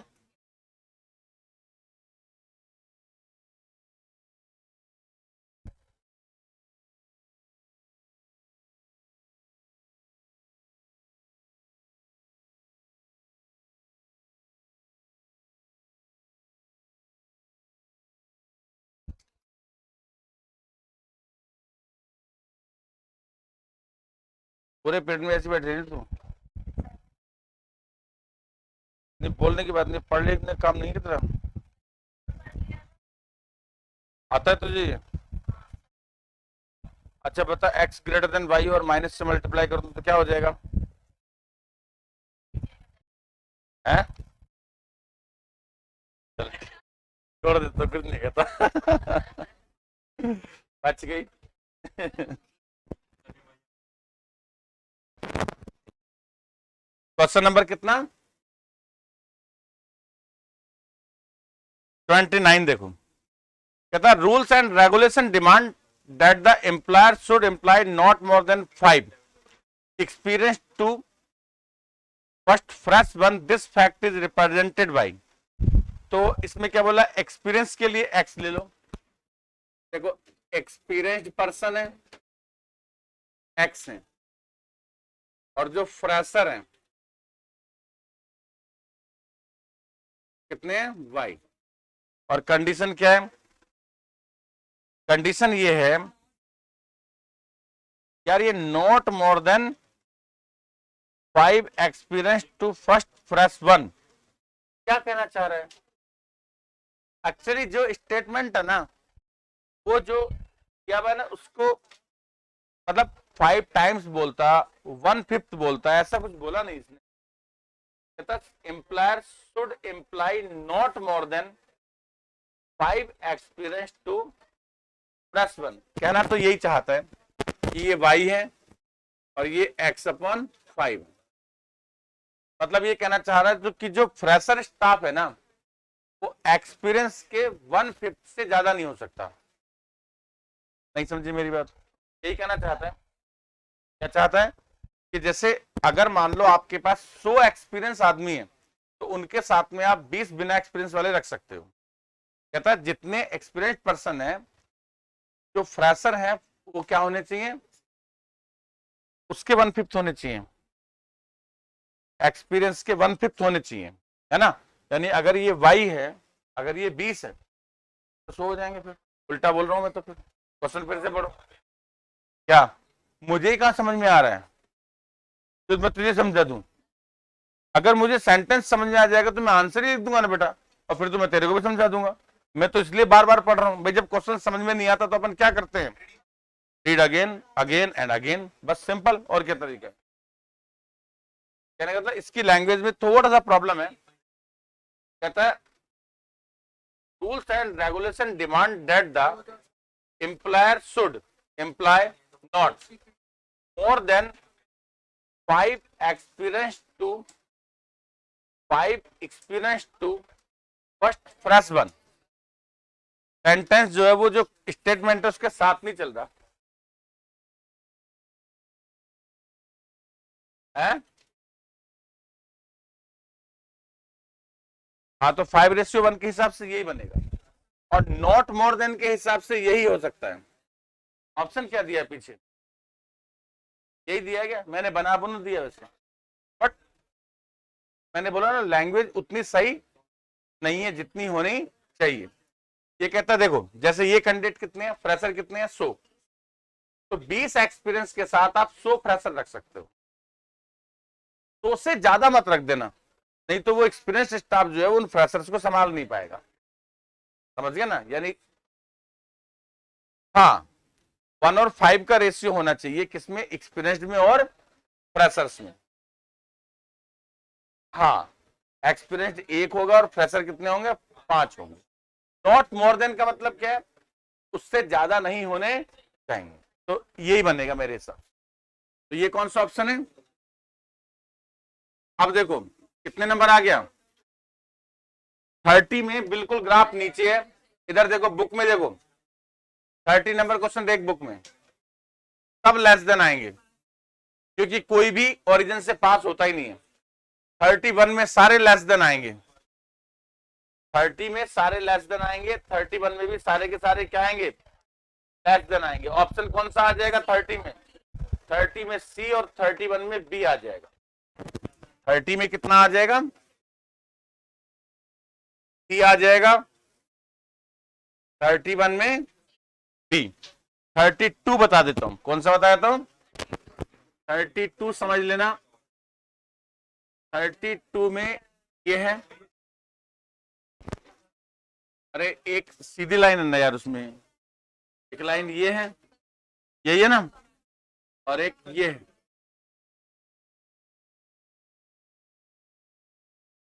पूरे पेट में ऐसी बैठ रही तू? नहीं बोलने की बात नहीं, पढ़ लिखने काम नहीं की तरह आता है तुझे? अच्छा बता, x ग्रेटर देन y और माइनस से मल्टीप्लाई कर दूं तो क्या हो जाएगा? है छोड़ दे तो कुछ नहीं कहता। बच गई। क्वेश्चन नंबर कितना? 29 देखो। कहता है rules and regulation demand that the employer should employ not more than 5 experience to first fresh one, this fact is represented by. तो इसमें क्या बोला? एक्सपीरियंस के लिए x ले लो। देखो एक्सपीरियंस्ड पर्सन है x है, और जो फ्रेशर है कितने हैं? y। और कंडीशन क्या है? कंडीशन ये है यार, ये not more than 5 experience to first fresh one. क्या कहना चाह रहा है? एक्चुअली जो स्टेटमेंट है ना, वो जो क्या है ना, उसको मतलब 5 टाइम्स बोलता, 1/5 बोलता है, ऐसा कुछ बोला नहीं इसने। कहता employer should employ not more than 5 experience to fresh one. कहना तो यही चाहता है कि ये y है और ये x/5। मतलब ये कहना चाह रहा है कि जो फ्रेशर स्टाफ है ना, वो एक्सपीरियंस के 1/5 से ज्यादा नहीं हो सकता। नहीं समझी मेरी बात? यही कहना चाहता है। क्या चाहता है? कि जैसे अगर मान लो आपके पास 100 एक्सपीरियंस आदमी है, तो उनके साथ में आप 20 बिना एक्सपीरियंस वाले रख सकते हो। कहता है जितने एक्सपीरियंस पर्सन है जो फ्रेशर है वो क्या होने चाहिए, उसके 1/5 होने चाहिए, एक्सपीरियंस के 1/5 होने चाहिए, है ना। यानी अगर ये y है, अगर ये 20 है तो 100 हो जाएंगे। फिर उल्टा बोल रहा हूं मैं, तो फिर क्वेश्चन फिर से पढ़ो। क्या मुझे ही कहां समझ में आ रहा है, तो मैं तुझे समझा दूं। अगर मुझे सेंटेंस समझ में आ जाएगा तो मैं आंसर ही लिख दूंगा ना बेटा, और फिर तो मैं तेरे को भी समझा दूंगा। मैं तो इसलिए बार बार पढ़ रहा हूं भाई, जब क्वेश्चन समझ में नहीं आता तो अपन क्या करते हैं, read again again and again, बस सिंपल। और क्या तरीका है कहने का, मतलब इसकी लैंग्वेज में थोड़ा सा प्रॉब्लम है। कहता है rules and regulation demand that the employer should employ not more than 5 experience to first fresh one. Sentence जो है वो जो स्टेटमेंट है उसके साथ नहीं चल रहा है। हाँ, तो 5:1 के हिसाब से यही बनेगा, और नॉट मोर देन के हिसाब से यही हो सकता है। ऑप्शन क्या दिया है पीछे, यही दिया गया, मैंने बना बुना दिया वैसे, बट मैंने बोला ना लैंग्वेज उतनी सही नहीं है जितनी होनी चाहिए। ये कहता है देखो, जैसे ये कैंडिडेट कितने हैं, फ्रेशर कितने हैं, 100, तो 20 एक्सपीरियंस के साथ आप 100 फ्रेशर रख सकते हो, तो उससे ज्यादा मत रख देना, नहीं तो वो एक्सपीरियंस स्टाफ जो है उन फ्रेशर्स को संभाल नहीं पाएगा। समझ गया ना, यानी हाँ 1:5 का रेशियो होना चाहिए, किसमें, एक्सपीरियंस्ड में और फ्रेशर्स में। हाँ, एक्सपीरियंस्ड 1 होगा और फ्रेशर कितने होंगे, 5 होंगे। नॉट मोर देन का मतलब क्या है, उससे ज्यादा नहीं होने चाहिए, तो यही बनेगा मेरे हिसाब। तो ये कौन सा ऑप्शन है। अब देखो कितने नंबर आ गया, 30 में बिल्कुल ग्राफ नीचे है। इधर देखो बुक में, देखो 30 नंबर क्वेश्चन देख बुक में, सब लेस देन आएंगे, क्योंकि कोई भी ओरिजिन से पास होता ही नहीं है। 31 में सारे लेस देन आएंगे, 30 में सारे लेस देन आएंगे, 31 में भी सारे के सारे क्या आएंगे, लेस देन आएंगे। ऑप्शन कौन सा आ जाएगा 30 में, 30 में सी, और 31 में बी आ जाएगा। 30 में कितना आ जाएगा, सी आ जाएगा, 31 में बी। 32 बता देता हूं, कौन सा बताया था, 32 समझ लेना। 32 में ये है, अरे एक सीधी लाइन है ना यार, उसमें एक लाइन ये है, यही है ना, और एक ये है।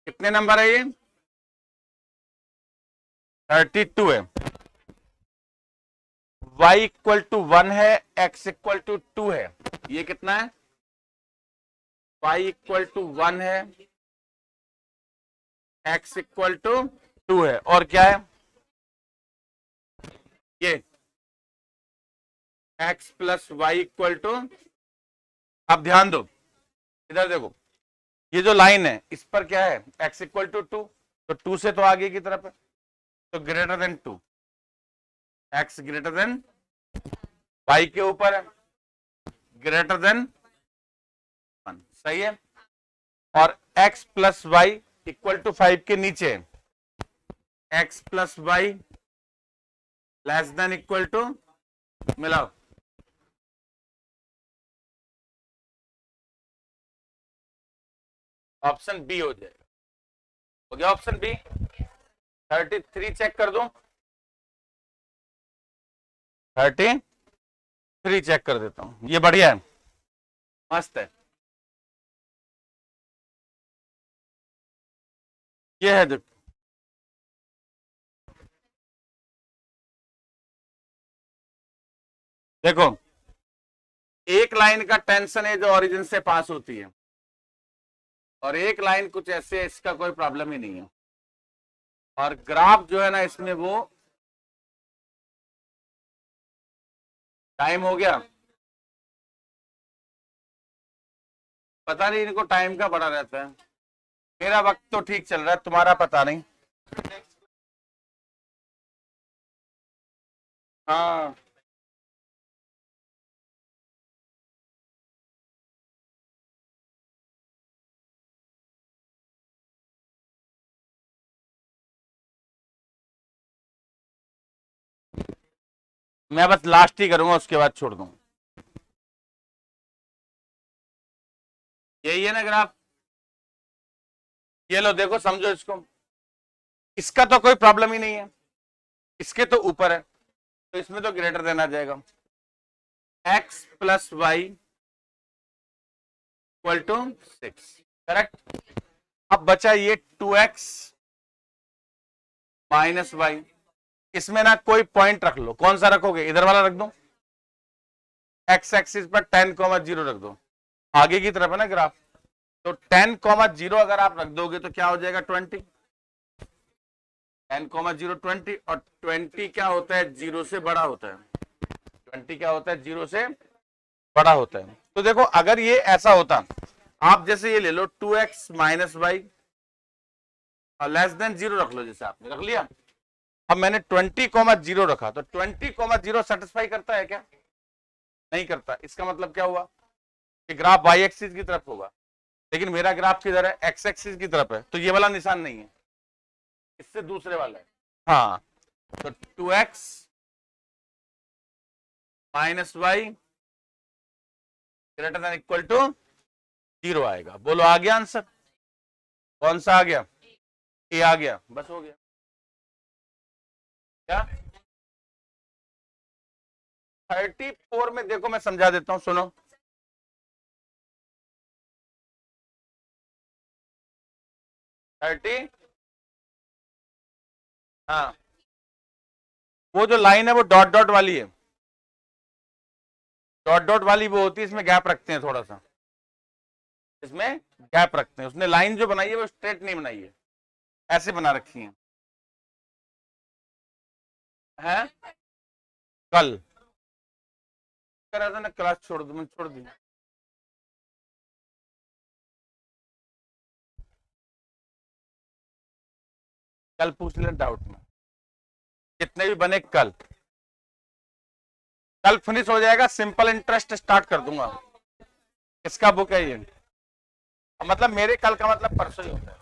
कितने नंबर है ये, 32 है। y इक्वल टू 1 है, x इक्वल टू 2 है, ये कितना है, y इक्वल टू 1 है, x इक्वल टू 2 है, और क्या है ये x plus y equal to. अब ध्यान दो, इधर देखो, ये जो लाइन है इस पर क्या है, x इक्वल टू 2, तो 2 से तो आगे की तरफ है, तो greater than 2, x greater then, y के ऊपर है ग्रेटर देन 1, सही है। और x plus y equal to 5 के नीचे है, x plus y less than equal to, मिलाओ, ऑप्शन बी हो जाएगा। हो गया ऑप्शन बी। 33 चेक कर दो, 33 चेक कर देता हूं, ये बढ़िया है, मस्त है। ये है देखो, एक लाइन का टेंशन है जो ओरिजिन से पास होती है, और एक लाइन कुछ ऐसे, इसका कोई प्रॉब्लम ही नहीं है। और ग्राफ जो है ना इसमें वो, टाइम हो गया, पता नहीं इनको टाइम का बड़ा रहता है। मेरा वक्त तो ठीक चल रहा है, तुम्हारा पता नहीं। हाँ मैं बस लास्ट ही करूंगा, उसके बाद छोड़ दूंगा। यही है ना ग्राफ, ये लो देखो, समझो इसको। इसका तो कोई प्रॉब्लम ही नहीं है, इसके तो ऊपर है, तो इसमें तो ग्रेटर देन आ जाएगा। x plus y equal to 6, correct. अब बचा ये 2x माइनस वाई। इसमें ना कोई पॉइंट रख लो, कौन सा रखोगे? इधर वाला रख दो, x एक्सिस पर 10,0 रख दो, आगे की तरफ है ना ग्राफ। तो 10,0 अगर आप रख दोगे तो क्या हो जाएगा? 20। 10,0 20, और 20 क्या होता है? 0 से बड़ा होता है। 20 क्या होता है? 0 से बड़ा होता है। तो देखो, अगर ये ऐसा होता, आप जैसे ये ले लो 2x माइनस वाई और लेस देन 0 रख लो, जैसे आपने रख लिया। अब मैंने 20,0 रखा, तो 20,0 सेटिस्फाई करता है क्या? नहीं करता। इसका मतलब क्या हुआ कि ग्राफ वाई एक्सिस की तरफ होगा, लेकिन मेरा ग्राफ किधर है? एक्स एक्सिस की तरफ है, तो ये वाला निशान नहीं है, इससे दूसरे वाला है। हाँ, तो 2x minus y greater than equal to 0 आएगा। बोलो, आ गया आंसर? कौन सा आ गया? ए आ गया, बस हो गया। क्या 34 में देखो, मैं समझा देता हूं, सुनो। 30, हाँ, वो जो लाइन है वो डॉट डॉट वाली है, डॉट डॉट वाली वो होती है, इसमें गैप रखते हैं थोड़ा सा, इसमें गैप रखते हैं। उसने लाइन जो बनाई है वो स्ट्रेट नहीं बनाई है, ऐसे बना रखी है। हैं? कल करा था ना, क्लास छोड़ दो, मैं छोड़ दी। कल पूछ लेना डाउट में, जितने भी बने कल। कल फिनिश हो जाएगा, सिंपल इंटरेस्ट स्टार्ट कर दूंगा। इसका बुक है ये, मतलब मेरे कल का मतलब परसों ही होता है।